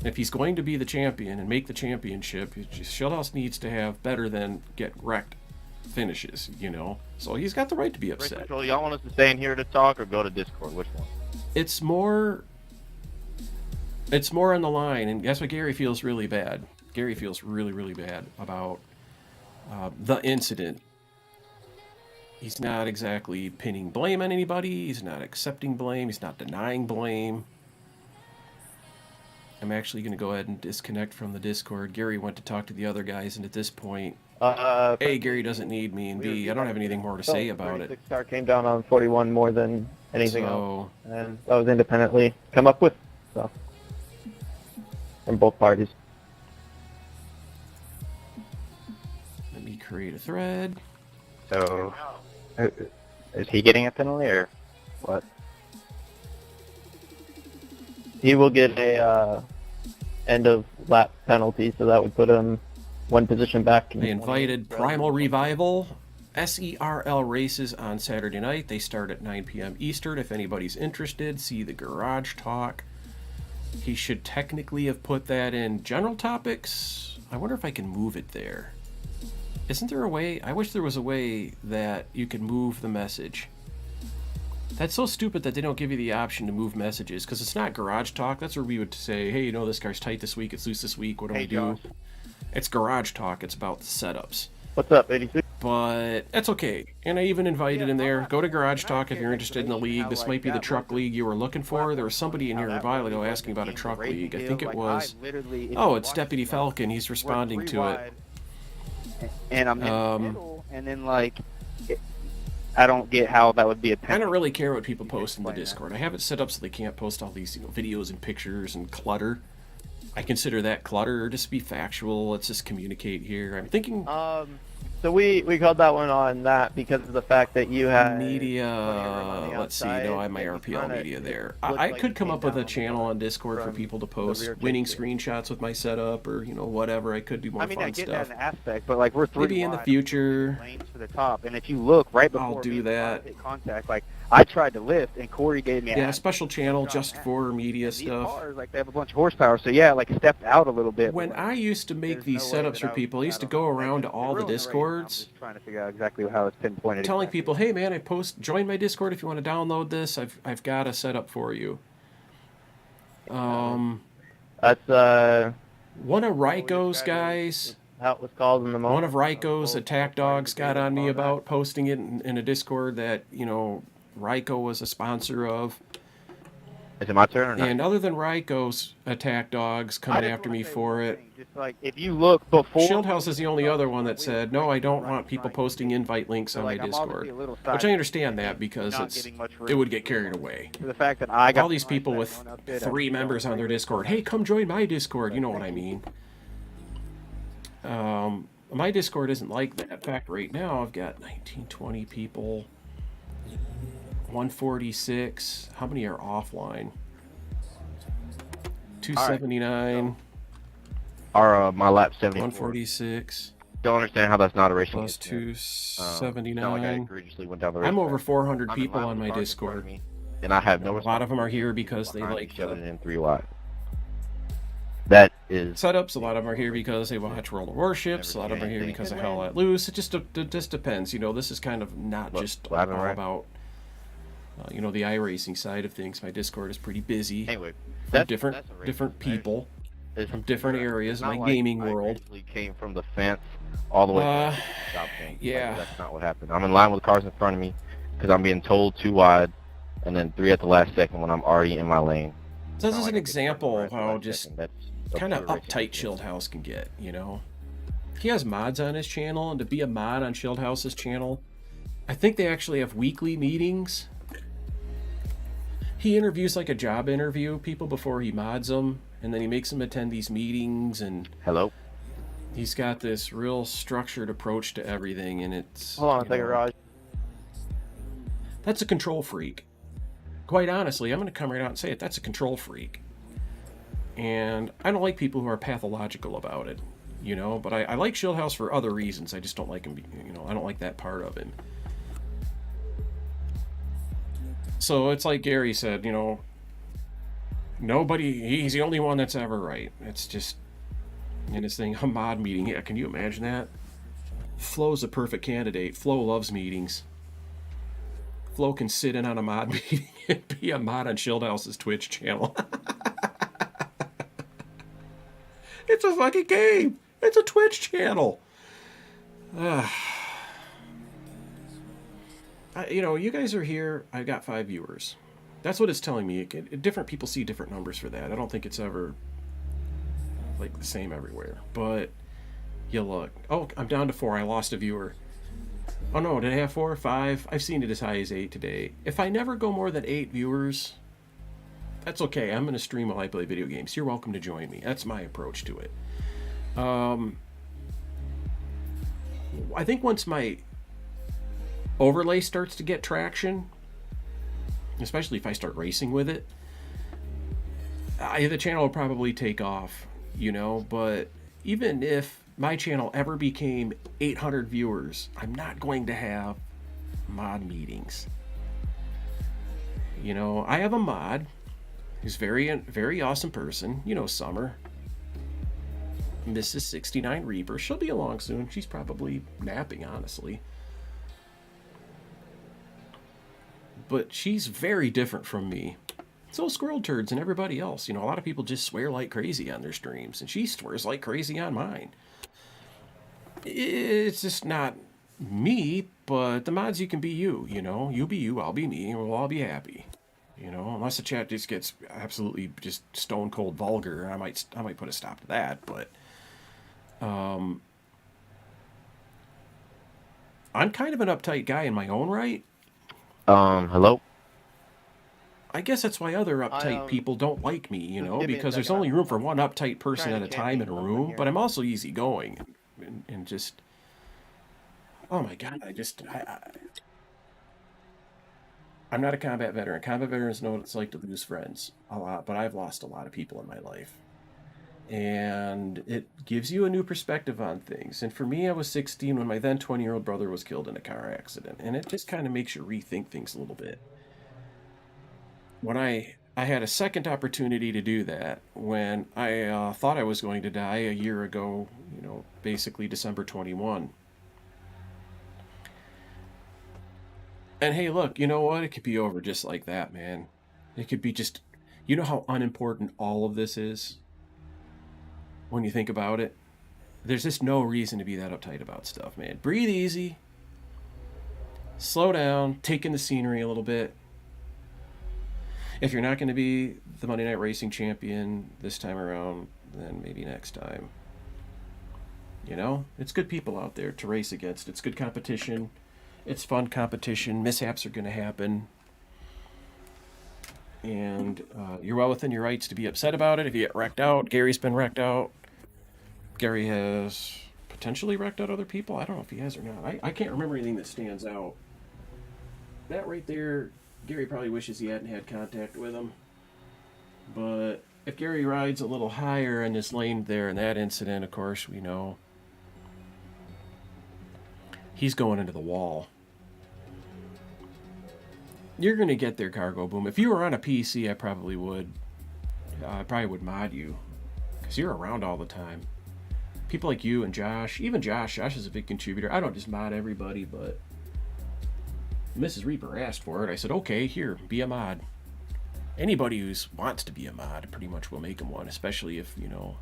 If he's going to be the champion and make the championship, Shieldhouse needs to have better than get wrecked finishes, So he's got the right to be Race upset. Control, y'all want us to stay in here to talk or go to Discord? Which one? It's more on the line, and that's what Gary feels really bad. Gary feels really, really bad about the incident. He's not exactly pinning blame on anybody. He's not accepting blame. He's not denying blame. I'm actually going to go ahead and disconnect from the Discord. Gary went to talk to the other guys, and at this point, A, Gary doesn't need me, and B, I don't have anything more to say about it. 36 car came down on 41 more than anything else. So, And that was independently come up with, so, from both parties. let me create a thread. So, is he getting a penalty or what? He will get a end of lap penalty, so that would put him one position back. They invited Primal Revival SERL races on Saturday night. They start at 9 p.m. Eastern. If anybody's interested, see the Garage Talk. He should technically have put that in general topics. I wonder if I can move it there. Isn't there a way? I wish there was a way that you could move the message. That's so stupid that they don't give you the option to move messages, because it's not Garage Talk. That's where we would say, hey, this car's tight this week, it's loose this week, what do we do? It's Garage Talk. It's about the setups. What's up, 86? But that's okay. And I even invited him there. Go to Garage Talk if you're interested in the league. This might be the truck league you were looking for. There was somebody in here a while ago asking about a truck league. I think it was... Oh, it's Deputy Falcon. He's responding to it. And I'm in the middle, and then I don't get how that would be a I don't really care what people post in the Discord. I have it set up so they can't post all these, videos and pictures and clutter. I consider that clutter, or just be factual. Let's just communicate here. I'm thinking So we called that one on that because of the fact that you had media. Let's see. No, I have my RPL media there. I could come up with a channel on Discord for people to post winning screenshots with my setup, or whatever. I could do more I mean, fun I get stuff. that aspect, but like we're 3 Maybe in the wide, future. lanes to the top, and if you look right before I'll do me and that. hit contact, like I tried to lift, and Corey gave me Yeah, a special channel just for media these stuff. cars, like they have a bunch of horsepower, so yeah, like stepped out a little bit. When I used to make these setups for people, I used to go around to all the Discords, trying to figure out exactly how it's pinpointed. telling people, "Hey man, join my Discord if you want to download this. I've got a setup for you." That's one of Ryko's guys. how it was called in the moment. One of Ryko's attack dogs got on me about posting it in a Discord that Ryko was a sponsor of. Is it my turn or not? And other than Ryko's attack dogs coming after me for it, Just like if you look before, Shieldhouse is the only other one that said, no, I don't want people posting invite links on my Discord. Which I understand that because it would get carried away. the fact that I got All these people with 3 members on their Discord, hey, come join my Discord, you know what I mean. My Discord isn't like that. In fact, right now I've got 1920 people, 146. How many are offline? 279. My lap 74. 146. Don't understand how that's not a racing. Plus incident. 279. No, like I egregiously went down the I'm racetrack. over 400 I'm in people line on with my cars in front Discord. of me, and I have no. A lot of them are here because they behind me like shoving it in 3 wide. That is setups. A lot of them are here because they watch World of Warships. A lot of them are here because of Hell Let Loose. It just depends. This is kind of not just all about the iRacing side of things. My Discord is pretty busy. Anyway, from different people from different areas of my gaming world. Came from the fence all the way. Yeah, that's not what happened. I'm in line with cars in front of me because I'm being told 2 wide, and then 3 at the last second when I'm already in my lane. So this is an example of how just kind of uptight Shieldhouse can get. He has mods on his channel, and to be a mod on Shieldhouse's channel, I think they actually have weekly meetings. He interviews like a job interview people before he mods them, and then he makes them attend these meetings, and he's got this real structured approach to everything, and it's Hold on a second, Raj. That's a control freak. Quite honestly, I'm going to come right out and say it. That's a control freak. And I don't like people who are pathological about it, but I like Shieldhouse for other reasons. I just don't like him, I don't like that part of him. So it's like Gary said, he's the only one that's ever right. It's just, in this thing, a mod meeting. Yeah, can you imagine that? Flo's a perfect candidate. Flo loves meetings. Flo can sit in on a mod meeting and be a mod on Shieldhouse's Twitch channel. It's a fucking game. It's a Twitch channel. You guys are here. I've got 5 viewers. That's what it's telling me. Different people see different numbers for that. I don't think it's ever like the same everywhere. But you look. Oh, I'm down to 4. I lost a viewer. Oh no, did I have 4 or 5? I've seen it as high as 8 today. If I never go more than 8 viewers, that's okay. I'm going to stream while I play video games. You're welcome to join me. That's my approach to it. I think once my overlay starts to get traction, especially if I start racing with it, the channel will probably take off, but even if my channel ever became 800 viewers, I'm not going to have mod meetings. I have a mod who's very awesome person, Summer, Mrs. 69 Reaper. She'll be along soon. She's probably napping, honestly. But she's very different from me. So Squirrel Turds and everybody else. A lot of people just swear like crazy on their streams, and she swears like crazy on mine. It's just not me, but the mods, you can be you, You be you, I'll be me, and we'll all be happy. Unless the chat just gets absolutely just stone cold vulgar, I might put a stop to that, but I'm kind of an uptight guy in my own right, Hello? I guess that's why other uptight people don't like me, you know, give me a because there's second. only room for one uptight person trying at to a time in a champion room, here. but I'm also easygoing and just, oh my God, I'm not a combat veteran. Combat veterans know what it's like to lose friends a lot, but I've lost a lot of people in my life. And it gives you a new perspective on things. And for me, I was 16 when my then 20-year-old brother was killed in a car accident. And it just kind of makes you rethink things a little bit. When I had a second opportunity to do that when I thought I was going to die a year ago, you know, basically December 21. And hey, look, you know what? It could be over just like that, man. It could be just, you know how unimportant all of this is? When you think about it, there's just no reason to be that uptight about stuff, man. Breathe easy. Slow down. Take in the scenery a little bit. If you're not going to be the Monday Night Racing champion this time around, then maybe next time. You know, it's good people out there to race against. It's good competition. It's fun competition. Mishaps are going to happen. And you're well within your rights to be upset about it if you get wrecked out. Gary's been wrecked out. Gary has potentially wrecked out other people. I don't know if he has or not. I can't remember anything that stands out. That right there, Gary probably wishes he hadn't had contact with him. But if Gary rides a little higher in this lane there in that incident, of course, we know he's going into the wall. You're going to get there, Cargo Boom. If you were on a PC, I probably would mod you. Because you're around all the time. People like you and Josh, even Josh is a big contributor. I don't just mod everybody, but Mrs. Reaper asked for it. I said, okay, here, be a mod. Anybody who wants to be a mod pretty much will make them one, especially if, you know,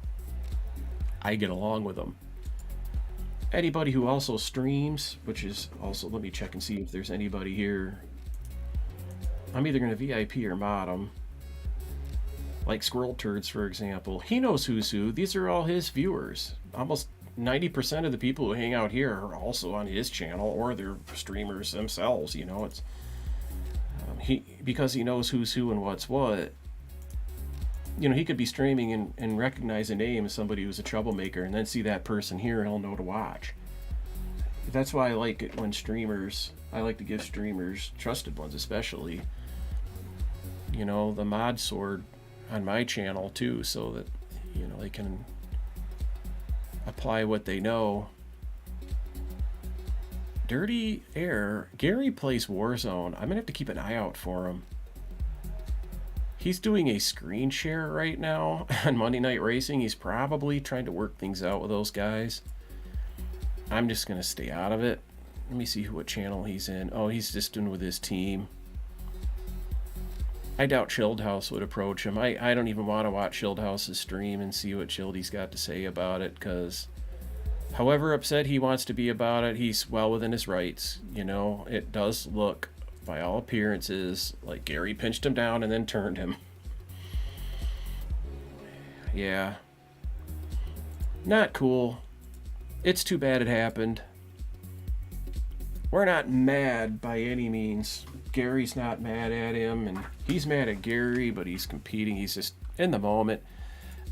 I get along with them. Anybody who also streams, which is also, let me check and see if there's anybody here. I'm either going to VIP or mod them. Like Squirrel Turds, for example. He knows who's who. These are all his viewers. Almost 90% of the people who hang out here are also on his channel, or they're streamers themselves, you know. It's because he knows who's who and what's what. You know, he could be streaming and recognize a name as somebody who's a troublemaker, and then see that person here, and he'll know to watch. That's why I like it when I like to give streamers, trusted ones especially, you know, the mod sword on my channel too, so that, you know, they can apply what they know. Dirty Air, Gary plays Warzone. I'm gonna have to keep an eye out for him. He's doing a screen share right now on Monday Night Racing. He's probably trying to work things out with those guys. I'm just gonna stay out of it. Let me see what channel he's in. Oh, he's just doing with his team. I doubt Chilled House would approach him. I don't even want to watch Chilled House's stream and see what Childe's got to say about it, because however upset he wants to be about it, he's well within his rights. You know, it does look, by all appearances, like Gary pinched him down and then turned him. Yeah. Not cool. It's too bad it happened. We're not mad by any means. Gary's not mad at him, and he's mad at Gary, but he's competing. He's just in the moment.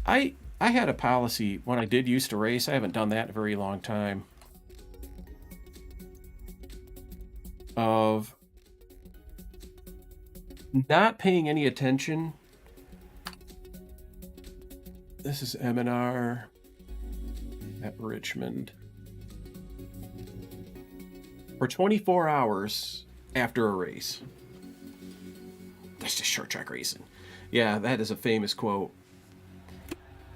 I had a policy when I did used to race. I haven't done that in a very long time. Of not paying any attention. This is M&R at Richmond. For 24 hours after a race. That's just short track racing. Yeah, that is a famous quote.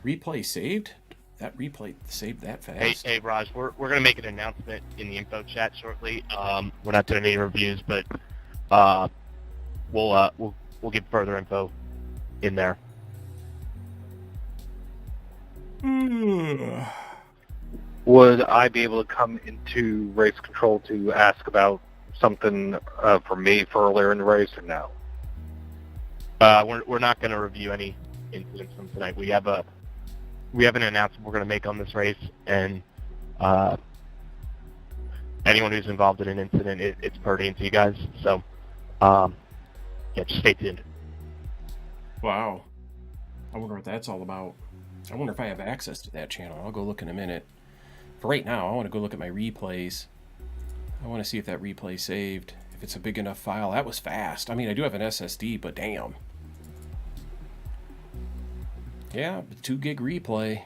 Replay saved? That replay saved that fast? Hey, Raj, we're gonna make an announcement in the info chat shortly. We're not doing any reviews, but we'll give further info in there. Would I be able to come into race control to ask about something for me for earlier in the race, or no? We're not going to review any incidents from tonight. We have an announcement we're going to make on this race, and anyone who's involved in an incident, it's pertaining to you guys. So Yeah, just stay tuned. Wow. I wonder what that's all about. I wonder if I have access to that channel. I'll go look in a minute. For right now, I want to go look at my replays. I want to see if that replay saved. If it's a big enough file. That was fast. I mean, I do have an SSD, but damn. Yeah, 2 gig replay.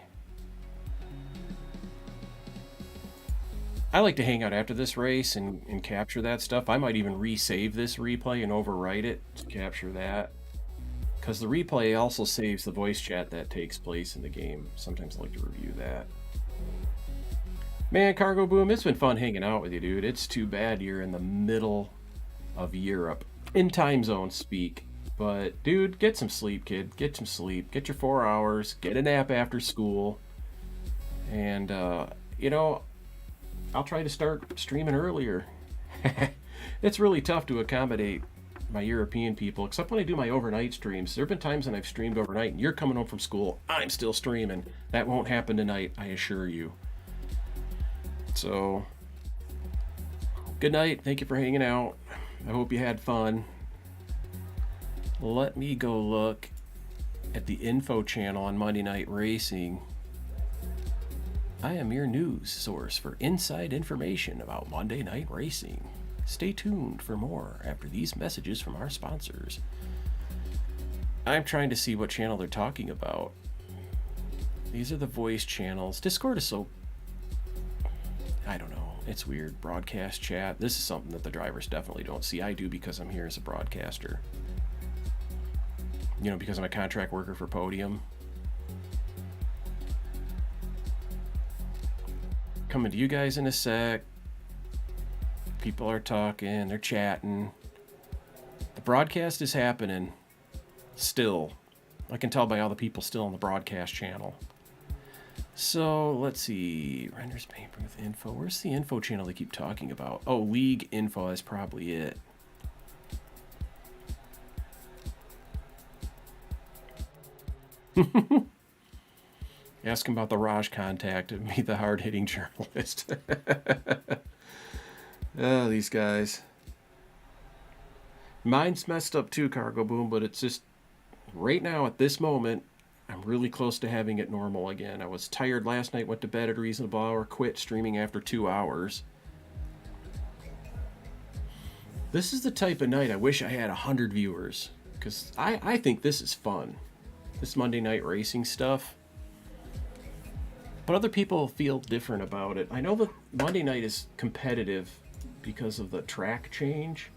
I like to hang out after this race and capture that stuff. I might even resave this replay and overwrite it to capture that. Because the replay also saves the voice chat that takes place in the game. Sometimes I like to review that. Man, Cargo Boom, it's been fun hanging out with you, dude. It's too bad you're in the middle of Europe. In time zone speak. But, dude, get some sleep, kid. Get some sleep. Get your 4 hours. Get a nap after school. And, you know, I'll try to start streaming earlier. It's really tough to accommodate my European people, except when I do my overnight streams. There have been times when I've streamed overnight and you're coming home from school, I'm still streaming. That won't happen tonight, I assure you. So, good night. Thank you for hanging out. I hope you had fun. Let me go look at the info channel on Monday Night Racing. I am your news source for inside information about Monday Night Racing. Stay tuned for more after these messages from our sponsors. I'm trying to see what channel they're talking about. These are the voice channels. Discord is so... I don't know. It's weird. Broadcast chat. This is something that the drivers definitely don't see. I do because I'm here as a broadcaster. You know, because I'm a contract worker for Podium. Coming to you guys in a sec. People are talking, they're chatting. The broadcast is happening still. I can tell by all the people still on the broadcast channel. So let's see. Renders paper with info. Where's the info channel they keep talking about? Oh, league info is probably it. Ask him about the Raj contact and me, the hard-hitting journalist. Oh, these guys. Mine's messed up too, Cargo Boom, but it's just right now at this moment, I'm really close to having it normal again. I was tired last night, went to bed at a reasonable hour, quit streaming after 2 hours. This is the type of night I wish I had 100 viewers, because I think this is fun. This Monday Night Racing stuff. But other people feel different about it. I know that Monday night is competitive because of the track change.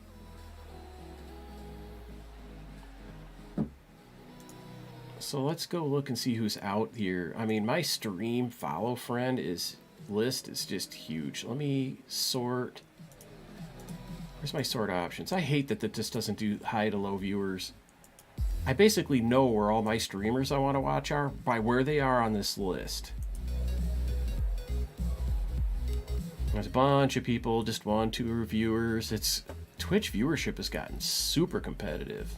So let's go look and see who's out here. I mean, my stream follow friend list is just huge. Let me sort. Where's my sort options? I hate that this doesn't do high to low viewers. I basically know where all my streamers I want to watch are by where they are on this list. There's a bunch of people, just 1, 2 reviewers. Twitch viewership has gotten super competitive.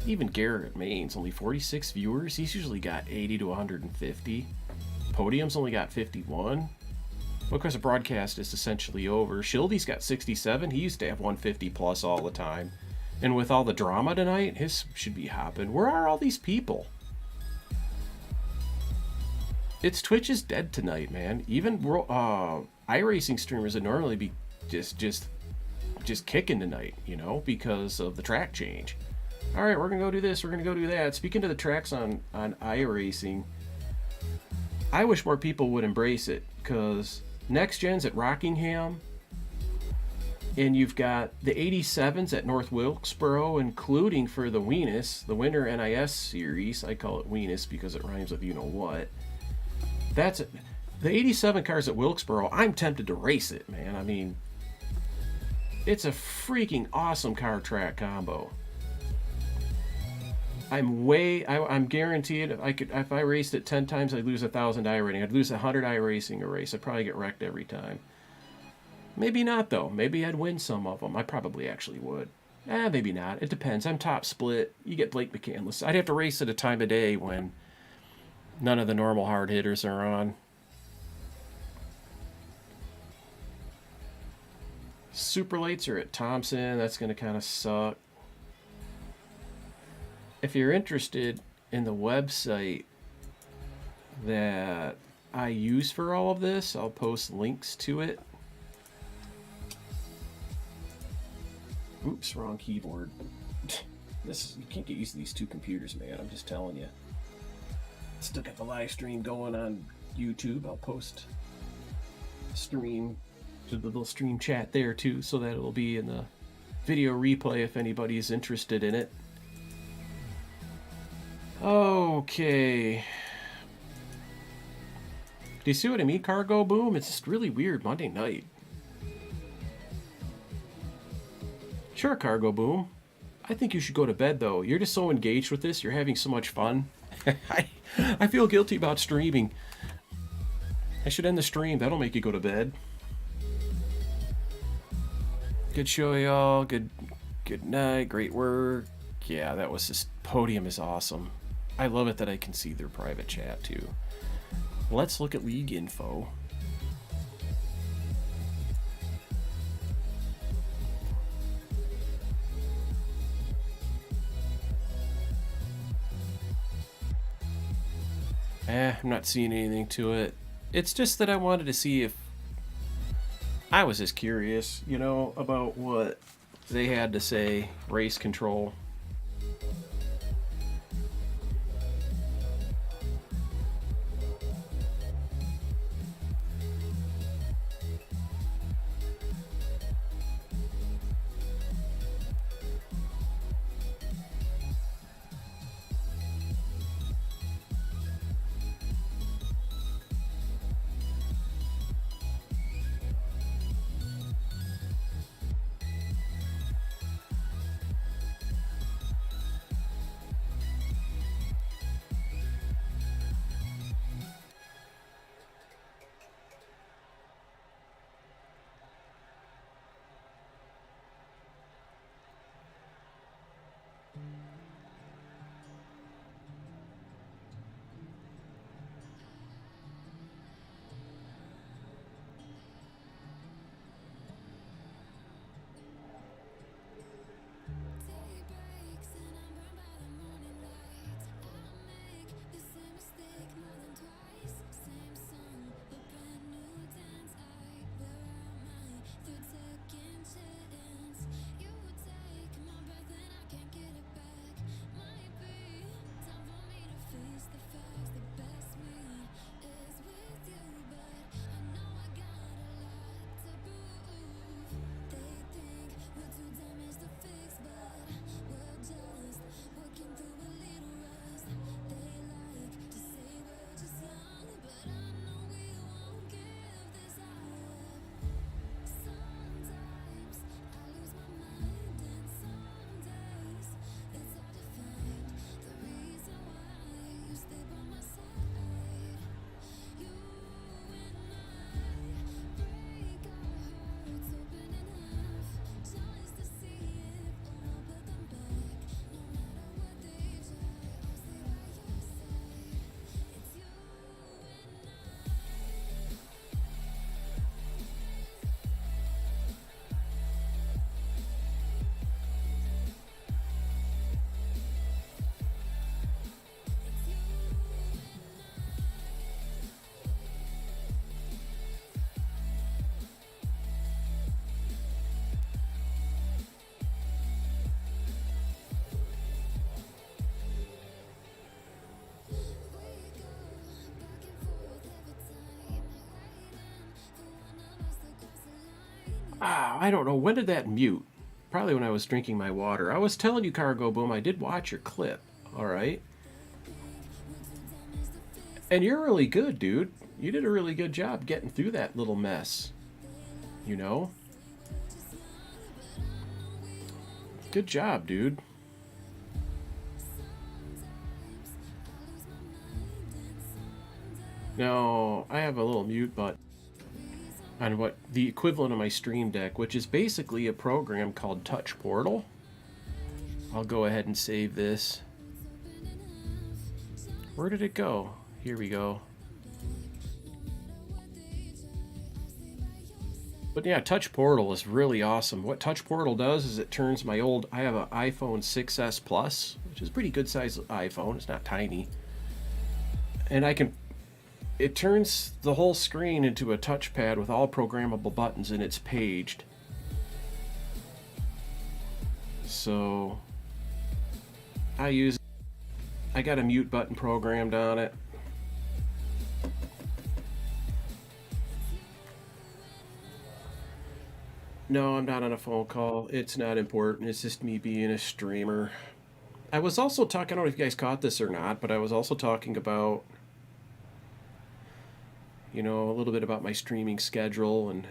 Even Garrett Main's only 46 viewers. He's usually got 80 to 150. Podium's only got 51. Well, of course, the broadcast is essentially over. Shildy's got 67. He used to have 150 plus all the time. And with all the drama tonight, his should be hopping. Where are all these people? Twitch is dead tonight, man. Even iRacing streamers would normally be just kicking tonight, you know, because of the track change. All right, we're gonna go do this. We're gonna go do that. Speaking to the tracks on iRacing, I wish more people would embrace it, because next gen's at Rockingham, and you've got the 87s at North Wilkesboro, including for the Weenus, the Winter NIS series. I call it Weenus because it rhymes with you know what. That's it. The 87 cars at Wilkesboro, I'm tempted to race it, man. I mean, it's a freaking awesome car track combo. I'm guaranteed if I raced it 10 times, I'd lose 1,000 iRating. I'd lose 100 iRacing a race. I'd probably get wrecked every time. Maybe not, though. Maybe I'd win some of them. I probably actually would. Maybe not. It depends. I'm top split. You get Blake McCandless. I'd have to race at a time of day when none of the normal hard hitters are on. super lights are at Thompson. That's going to kind of suck. If you're interested in the website that I use for all of this, I'll post links to it. Oops, wrong keyboard. You can't get used to these two computers, man. I'm just telling you. Still got the live stream going on YouTube. I'll post stream to the little stream chat there too, so that it'll be in the video replay if anybody is interested in it. Okay. Do you see what I mean, Cargo Boom? It's just really weird Monday night. Sure, Cargo Boom. I think you should go to bed, though. You're just so engaged with this. You're having so much fun. I feel guilty about streaming. I should end the stream. That'll make you go to bed. Good show, y'all. Good night. Great work. Yeah, that was just... Podium is awesome. I love it that I can see their private chat, too. Let's look at league info. I'm not seeing anything to it. It's just that I wanted to see if... I was just curious, you know, about what they had to say. Race control. I don't know. When did that mute? Probably when I was drinking my water. I was telling you, Cargo Boom, I did watch your clip. All right. And you're really good, dude. You did a really good job getting through that little mess. You know? Good job, dude. Now, I have a little mute button on what the equivalent of my Stream Deck, which is basically a program called Touch Portal. I'll go ahead and save this. Where did it go? Here we go. But yeah, Touch Portal is really awesome. What Touch Portal does is it turns my old, I have an iPhone 6S Plus, which is a pretty good size iPhone. It's not tiny. And it turns the whole screen into a touchpad with all programmable buttons, and it's paged. So I got a mute button programmed on it. No, I'm not on a phone call. It's not important. It's just me being a streamer. I was also talking, I don't know if you guys caught this or not, but I was also talking about, you know, a little bit about my streaming schedule and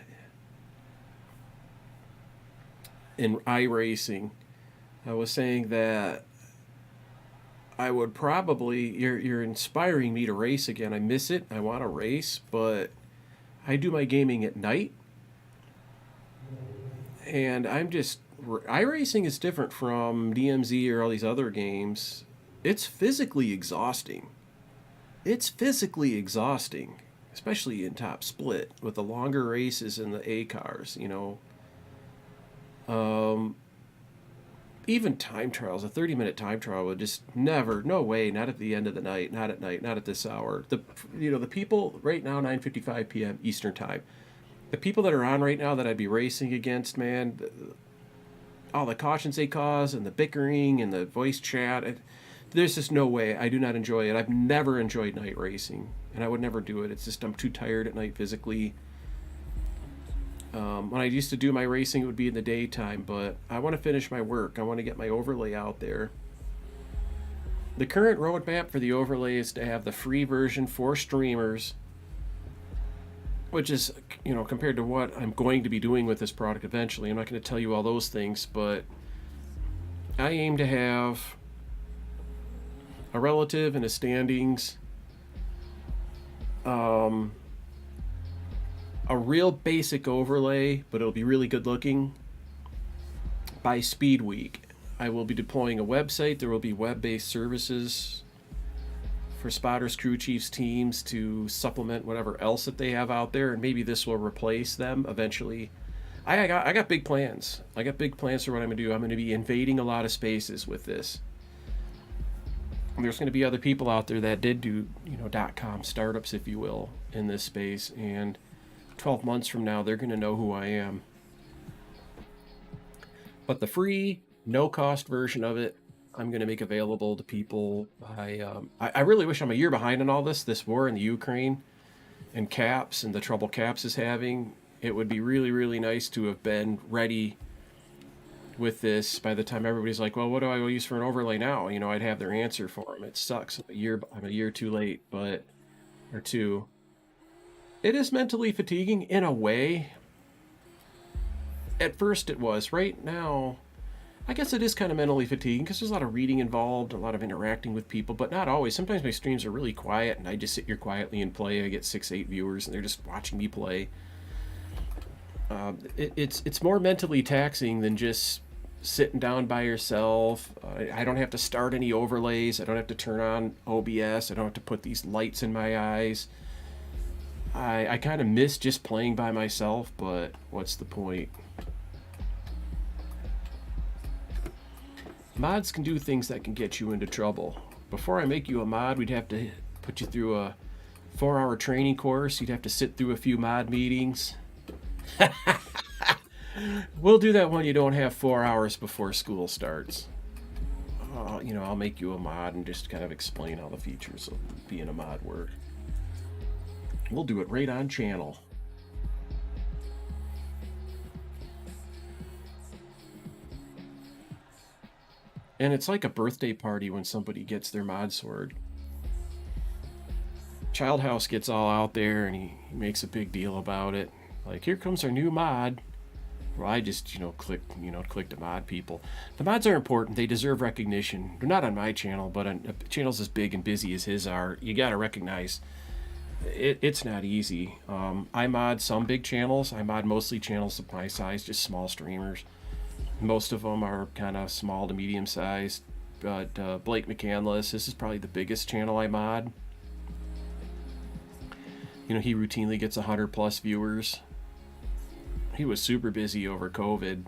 in iRacing. I was saying that I would probably, you're inspiring me to race again. I miss it. I want to race, but I do my gaming at night. And iRacing is different from DMZ or all these other games. It's physically exhausting. Especially in top split with the longer races in the A cars, you know. Even time trials, a 30-minute time trial would just never, no way, not at the end of the night, not at night, not at this hour. The people right now, 9:55 p.m. Eastern time. The people that are on right now that I'd be racing against, man, all the cautions they cause and the bickering and the voice chat, there's just no way. I do not enjoy it. I've never enjoyed night racing, and I would never do it. It's just I'm too tired at night physically. When I used to do my racing, it would be in the daytime, but I want to finish my work. I want to get my overlay out there. The current roadmap for the overlay is to have the free version for streamers, which is, you know, compared to what I'm going to be doing with this product eventually. I'm not going to tell you all those things, but I aim to have a relative and a standings, a real basic overlay, but it'll be really good looking by Speed Week. I will be deploying a website. There will be web-based services for spotters, crew chiefs, teams to supplement whatever else that they have out there, and maybe this will replace them eventually. I got big plans. I got big plans for what I'm going to do. I'm going to be invading a lot of spaces with this. And there's going to be other people out there that did do, you know, .com startups, if you will, in this space, and 12 months from now, they're going to know who I am. But the free, no-cost version of it, I'm going to make available to people. I really wish I'm a year behind on all this war in the Ukraine and Caps and the trouble Caps is having. It would be really, really nice to have been ready with this by the time everybody's like, well, what do I use for an overlay now? You know, I'd have their answer for them. It sucks. I'm a year too late, or two. It is mentally fatiguing in a way. At first it was. Right now, I guess it is kind of mentally fatiguing because there's a lot of reading involved, a lot of interacting with people, but not always. Sometimes my streams are really quiet and I just sit here quietly and play. I get 6-8 viewers and they're just watching me play. It's more mentally taxing than just sitting down by yourself. I don't have to start any overlays. I don't have to turn on OBS. I don't have to put these lights in my eyes. I kind of miss just playing by myself, but what's the point? Mods can do things that can get you into trouble. Before I make you a mod, we'd have to put you through a 4-hour training course. You'd have to sit through a few mod meetings. We'll do that when you don't have 4 hours before school starts. You know, I'll make you a mod and just kind of explain all the features of being a mod work. We'll do it right on channel. And it's like a birthday party when somebody gets their mod sword. Childhouse gets all out there and he makes a big deal about it. Like, here comes our new mod. Well, I just, click to mod people. The mods are important. They deserve recognition. They're not on my channel, but on channels as big and busy as his are, you got to recognize it's not easy. I mod some big channels. I mod mostly channels of my size, just small streamers. Most of them are kind of small to medium sized. But Blake McCandless, this is probably the biggest channel I mod. He routinely gets 100 plus viewers. He was super busy over COVID.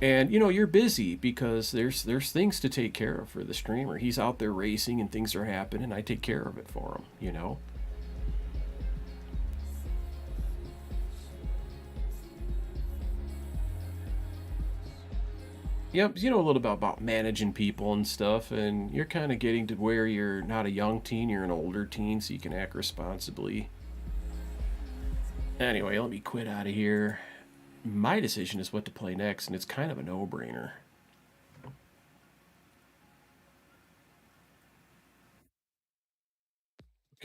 And, you know, you're busy because there's things to take care of for the streamer. He's out there racing and things are happening. I take care of it for him, you know. Yep, you know a little bit about managing people and stuff, and you're kind of getting to where you're not a young teen, you're an older teen, so you can act responsibly. Anyway, let me quit out of here. My decision is what to play next, and it's kind of a no-brainer. Look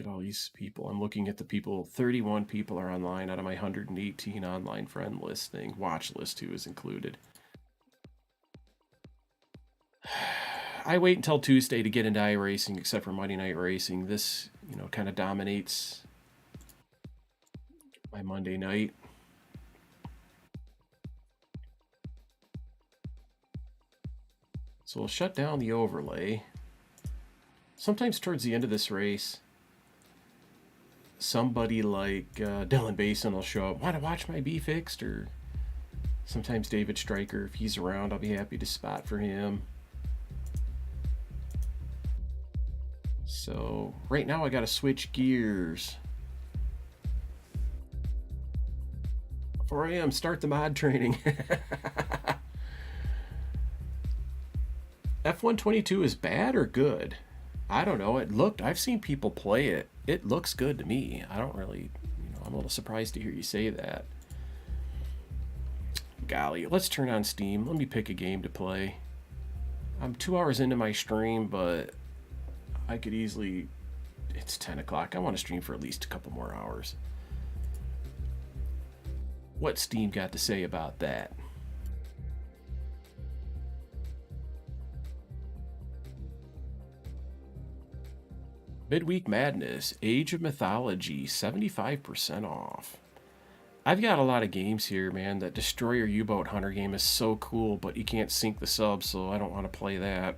at all these people. I'm looking at the people. 31 people are online out of my 118 online friend list thing. Watch list, too, is included. I wait until Tuesday to get into iRacing, except for Monday Night Racing. This, you know, kind of dominates my Monday night. So we'll shut down the overlay. Sometimes towards the end of this race, somebody like Dylan Basin will show up. Want to watch my B fixed? Or sometimes David Stryker, if he's around, I'll be happy to spot for him. So right now I got to switch gears. Before I start the mod training. F122 is bad or good? I don't know. I've seen people play it. It looks good to me. I don't really, you know, I'm a little surprised to hear you say that. Golly, let's turn on Steam. Let me pick a game to play. I'm 2 hours into my stream, but I could easily, it's 10 o'clock. I want to stream for at least a couple more hours. What's Steam got to say about that? Midweek Madness, Age of Mythology, 75% off. I've got a lot of games here, man. That Destroyer U-Boat Hunter game is so cool, but you can't sync the sub, so I don't want to play that.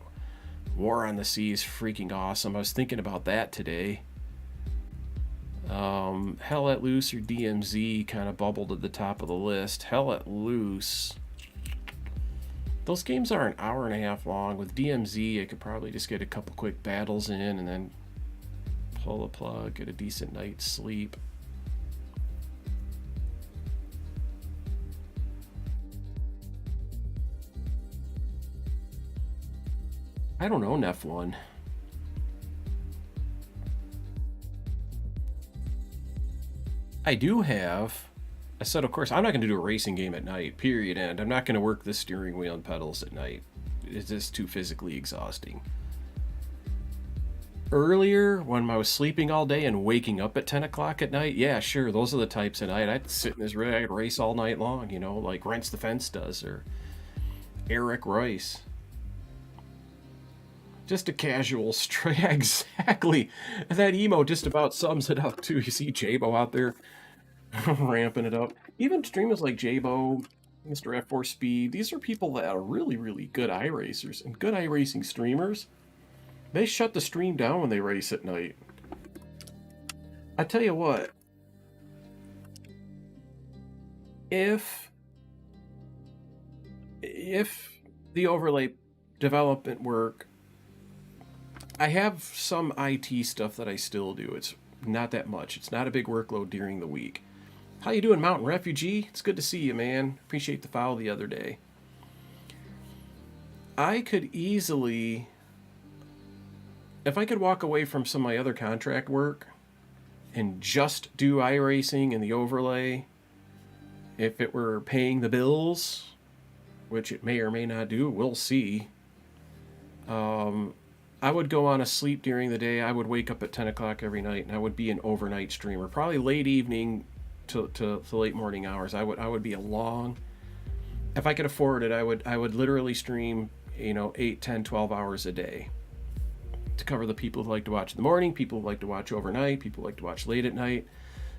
War on the Sea is freaking awesome. I was thinking about that today. Hell Let Loose or DMZ kind of bubbled at the top of the list. Hell Let Loose. Those games are an hour and a half long. With DMZ, I could probably just get a couple quick battles in and then pull the plug, get a decent night's sleep. I don't own F1. I do have. I said, of course, I'm not going to do a racing game at night, period, end. I'm not going to work the steering wheel and pedals at night. It's just too physically exhausting. Earlier, when I was sleeping all day and waking up at 10 o'clock at night, yeah, sure, those are the types of night. I'd sit in this rig, I'd race all night long, you know, like Rents the Fence does, or Eric Rice. Just a casual stray. Exactly. That emo just about sums it up, too. You see Jabo out there ramping it up. Even streamers like Jabo, Mr. F4 Speed, these are people that are really, really good iRacers and good iRacing streamers. They shut the stream down when they race at night. I tell you what, if the overlay development work, I have some IT stuff that I still do. It's not that much. It's not a big workload during the week. How you doing, Mountain Refugee? It's good to see you, man. Appreciate the follow the other day. I could easily, if I could walk away from some of my other contract work and just do iRacing and the overlay, if it were paying the bills, which it may or may not do, we'll see. I would go on a sleep during the day. I would wake up at 10 o'clock every night, and I would be an overnight streamer. Probably late evening to late morning hours. I would be a long... If I could afford it, I would literally stream, you know, 8, 10, 12 hours a day to cover the people who like to watch in the morning, people who like to watch overnight, people who like to watch late at night.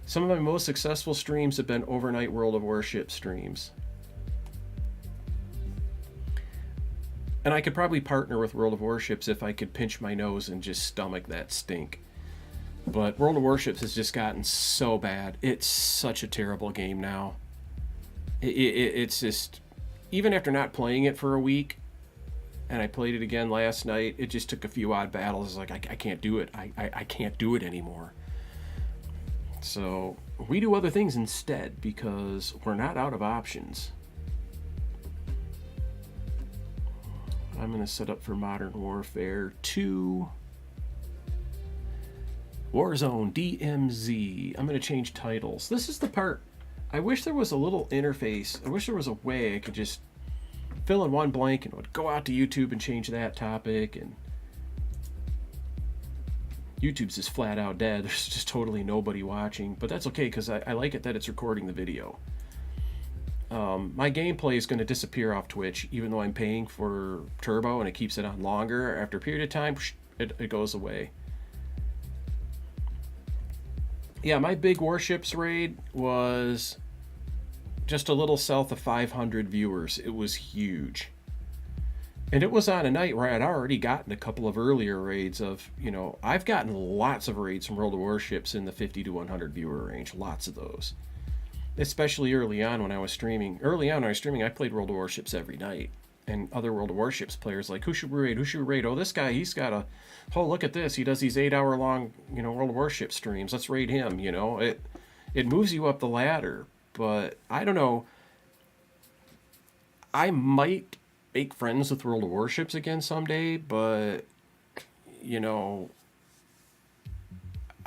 Some of my most successful streams have been overnight World of Warship streams. And I could probably partner with World of Warships if I could pinch my nose and just stomach that stink. But World of Warships has just gotten so bad. It's such a terrible game now. It's just, even after not playing it for a week, and I played it again last night, it just took a few odd battles. It's like, I can't do it. I can't do it anymore. So we do other things instead because we're not out of options. I'm going to set up for Modern Warfare 2. Warzone DMZ. I'm going to change titles. This is the part, I wish there was a little interface. I wish there was a way I could just fill in one blank and would go out to YouTube and change that topic. And YouTube's just flat out dead. There's just totally nobody watching. But that's okay because I like it that it's recording the video. My gameplay is going to disappear off Twitch, even though I'm paying for Turbo and it keeps it on longer. After a period of time, it goes away. Yeah, my big Warships raid was just a little south of 500 viewers. It was huge. And it was on a night where I'd already gotten a couple of earlier raids of, you know, I've gotten lots of raids from World of Warships in the 50 to 100 viewer range. Lots of those. Especially early on when I was streaming. Early on when I was streaming, I played World of Warships every night. And other World of Warships players like, who should we raid? Who should we raid? Oh, this guy, he's got a, oh, look at this. He does these 8-hour long, you know, World of Warships streams. Let's raid him, you know. It moves you up the ladder. But I don't know. I might make friends with World of Warships again someday, but, you know,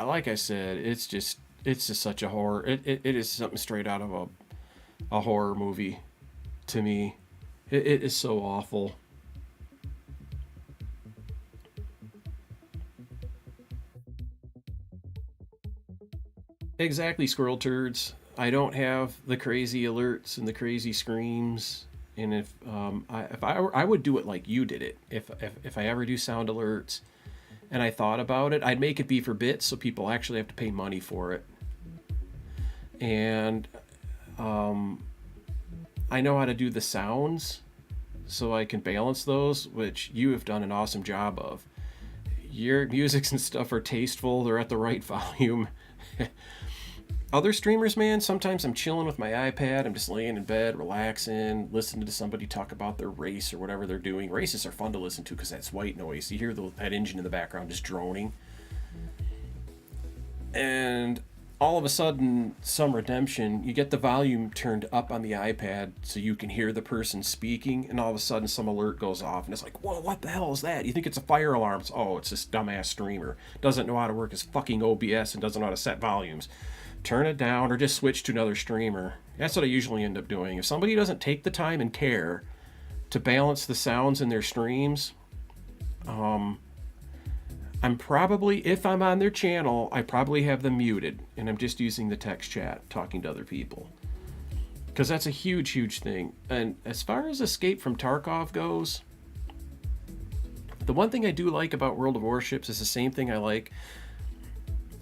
like I said, it's just such a horror. It is something straight out of a horror movie to me. It is so awful. Exactly, squirrel turds. I don't have the crazy alerts and the crazy screams. And if I would do it like you did it. If I ever do sound alerts and I thought about it, I'd make it be for bits so people actually have to pay money for it. And I know how to do the sounds so I can balance those, which you have done an awesome job of. Your musics and stuff are tasteful. They're at the right volume. Other streamers, man, sometimes I'm chilling with my iPad. I'm just laying in bed, relaxing, listening to somebody talk about their race or whatever they're doing. Races are fun to listen to because that's white noise. You hear that engine in the background just droning. And all of a sudden, some redemption, you get the volume turned up on the iPad so you can hear the person speaking, and all of a sudden some alert goes off, and it's like, whoa, what the hell is that? You think it's a fire alarm. Oh, it's this dumbass streamer. Doesn't know how to work his fucking OBS and doesn't know how to set volumes. Turn it down or just switch to another streamer. That's what I usually end up doing. If somebody doesn't take the time and care to balance the sounds in their streams, I'm probably, if I'm on their channel, I probably have them muted, and I'm just using the text chat, talking to other people. Because that's a huge, huge thing. And as far as Escape from Tarkov goes, the one thing I do like about World of Warships is the same thing I like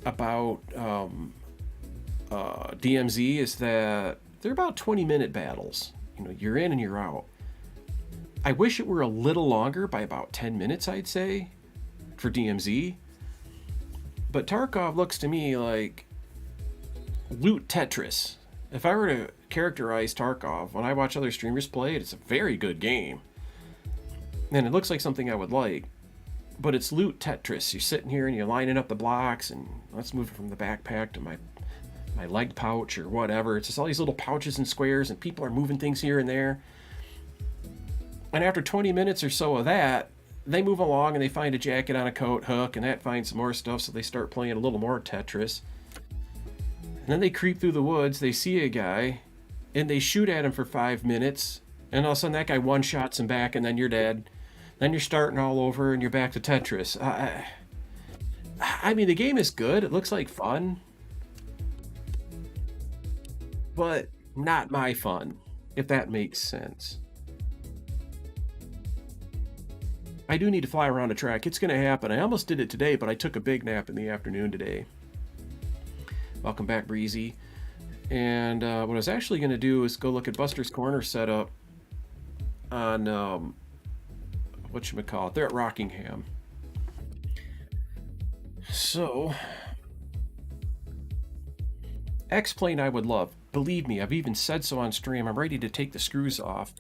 about DMZ, is that they're about 20-minute battles. You know, you're in and you're out. I wish it were a little longer, by about 10 minutes, I'd say, for DMZ. But Tarkov looks to me like loot Tetris. If I were to characterize Tarkov, when I watch other streamers play it, it's a very good game. And it looks like something I would like. But it's loot Tetris. You're sitting here and you're lining up the blocks, and let's move from the backpack to my leg pouch or whatever. It's just all these little pouches and squares, and people are moving things here and there. And after 20 minutes or so of that, they move along and they find a jacket on a coat hook, and that finds some more stuff, so they start playing a little more Tetris. And then they creep through the woods, they see a guy, and they shoot at him for 5 minutes, and all of a sudden that guy one-shots him back, and then you're dead. Then you're starting all over, and you're back to Tetris. I mean, the game is good. It looks like fun. But not my fun, if that makes sense. I do need to fly around a track. It's going to happen. I almost did it today, but I took a big nap in the afternoon today. Welcome back, Breezy. And what I was actually going to do is go look at Buster's Corner setup on, whatchamacallit, they're at Rockingham. So, X-Plane I would love. Believe me, I've even said so on stream. I'm ready to take the screws off,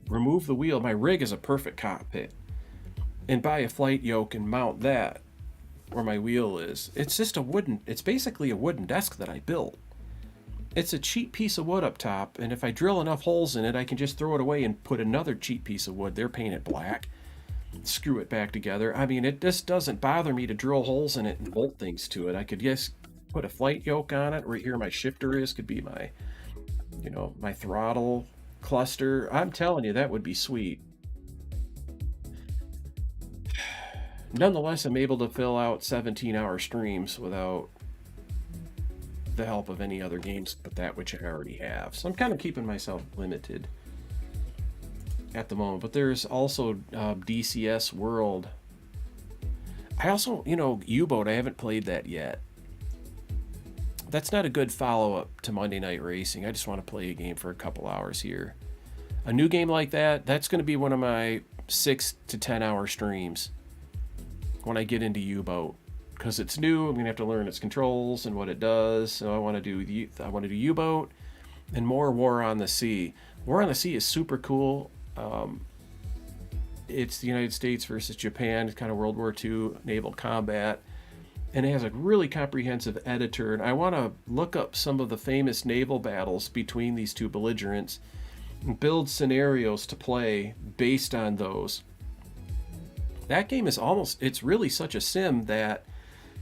remove the wheel. My rig is a perfect cockpit. And buy a flight yoke and mount that where my wheel is. It's just it's basically a wooden desk that I built. It's a cheap piece of wood up top, and if I drill enough holes in it, I can just throw it away and put another cheap piece of wood. They're painted black. Screw it back together. I mean, it just doesn't bother me to drill holes in it and bolt things to it. I could just put a flight yoke on it. Right here my shifter is, could be my, you know, my throttle cluster. I'm telling you, that would be sweet. Nonetheless, I'm able to fill out 17-hour streams without the help of any other games but that which I already have. So I'm kind of keeping myself limited at the moment. But there's also DCS World. I also, you know, U-Boat, I haven't played that yet. That's not a good follow-up to Monday Night Racing. I just want to play a game for a couple hours here. A new game like that, that's going to be one of my 6 to 10 hour streams when I get into U-Boat. Because it's new, I'm going to have to learn its controls and what it does. So I want to do U-Boat and more War on the Sea. War on the Sea is super cool. It's the United States versus Japan. It's kind of World War II naval combat. And it has a really comprehensive editor. And I want to look up some of the famous naval battles between these two belligerents and build scenarios to play based on those. That game is it's really such a sim that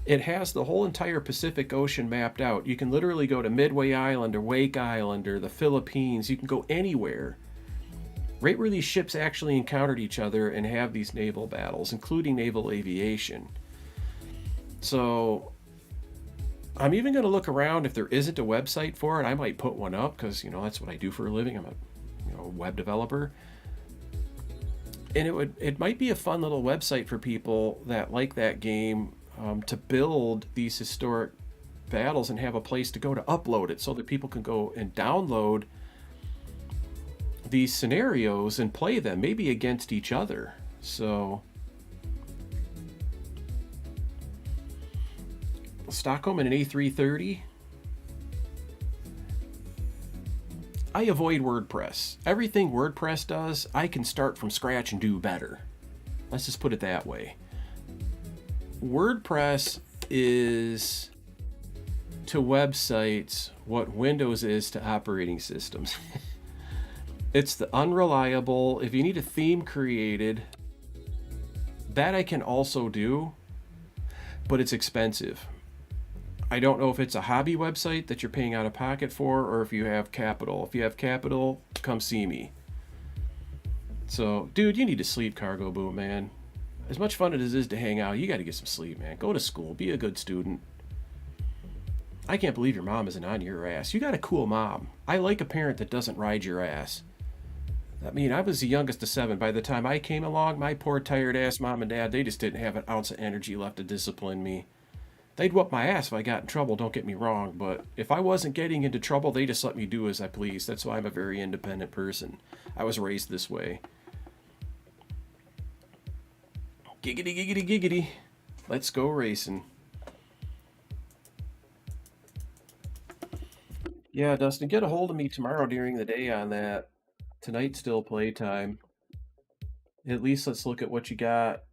it has the whole entire Pacific Ocean mapped out. You can literally go to Midway Island or Wake Island or the Philippines. You can go anywhere. Right where these ships actually encountered each other and have these naval battles, including naval aviation. So I'm even going to look around. If there isn't a website for it, I might put one up because, you know, that's what I do for a living. I'm a web developer. And it might be a fun little website for people that like that game, to build these historic battles and have a place to go to upload it so that people can go and download these scenarios and play them, maybe against each other. So Stockholm in an A330. I avoid WordPress. Everything WordPress does, I can start from scratch and do better. Let's just put it that way. WordPress is to websites what Windows is to operating systems. It's the unreliable. If you need a theme created, that I can also do, but it's expensive. I don't know if it's a hobby website that you're paying out of pocket for, or if you have capital. If you have capital, come see me. So, dude, you need to sleep, Cargo Boom, man. As much fun as it is to hang out, you got to get some sleep, man. Go to school. Be a good student. I can't believe your mom isn't on your ass. You got a cool mom. I like a parent that doesn't ride your ass. I mean, I was the youngest of 7. By the time I came along, my poor tired ass mom and dad, they just didn't have an ounce of energy left to discipline me. They'd whoop my ass if I got in trouble, don't get me wrong, but if I wasn't getting into trouble, they just let me do as I please. That's why I'm a very independent person. I was raised this way. Giggity, giggity, giggity. Let's go racing. Yeah, Dustin, get a hold of me tomorrow during the day on that. Tonight's still playtime. At least let's look at what you got,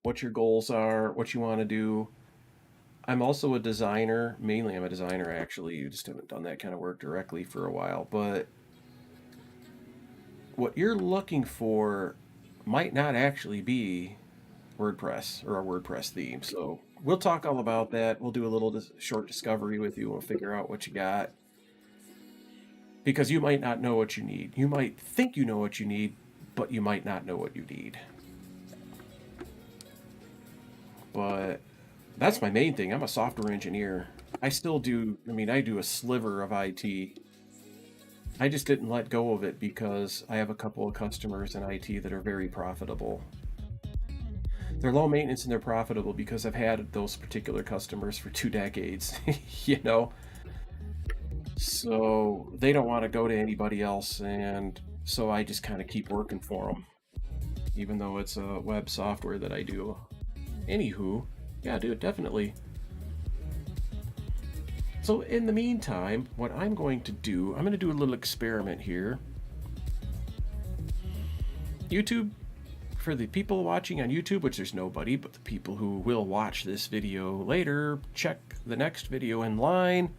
what your goals are, what you want to do. I'm also a designer. Mainly I'm a designer, actually. You just haven't done that kind of work directly for a while. But what you're looking for might not actually be WordPress or a WordPress theme. So we'll talk all about that. We'll do a little short discovery with you. We'll figure out what you got. Because you might not know what you need. You might think you know what you need, but you might not know what you need. But that's my main thing. I'm a software engineer. I still do, I do a sliver of IT. I just didn't let go of it because I have a couple of customers in IT that are very profitable. They're low maintenance and they're profitable because I've had those particular customers for 2 decades, you know? So they don't want to go to anybody else, and so I just kind of keep working for them, even though it's a web software that I do. Anywho, yeah, dude, definitely. So in the meantime, what I'm going to do, I'm going to do a little experiment here. YouTube, for the people watching on YouTube, which there's nobody, but the people who will watch this video later, check the next video in line.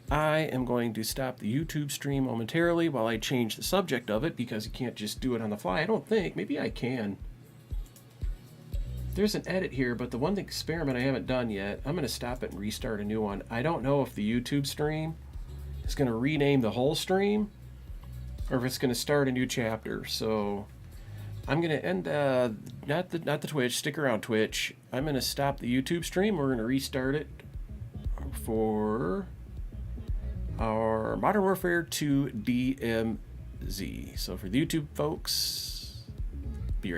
I am going to stop the YouTube stream momentarily while I change the subject of it, because you can't just do it on the fly. I don't think. Maybe I can. There's an edit here, but the one experiment I haven't done yet, I'm going to stop it and restart a new one. I don't know if the YouTube stream is going to rename the whole stream or if it's going to start a new chapter. So I'm going to end, not the Twitch, stick around Twitch. I'm going to stop the YouTube stream. We're going to restart it for our Modern Warfare 2 DMZ. So for the YouTube folks,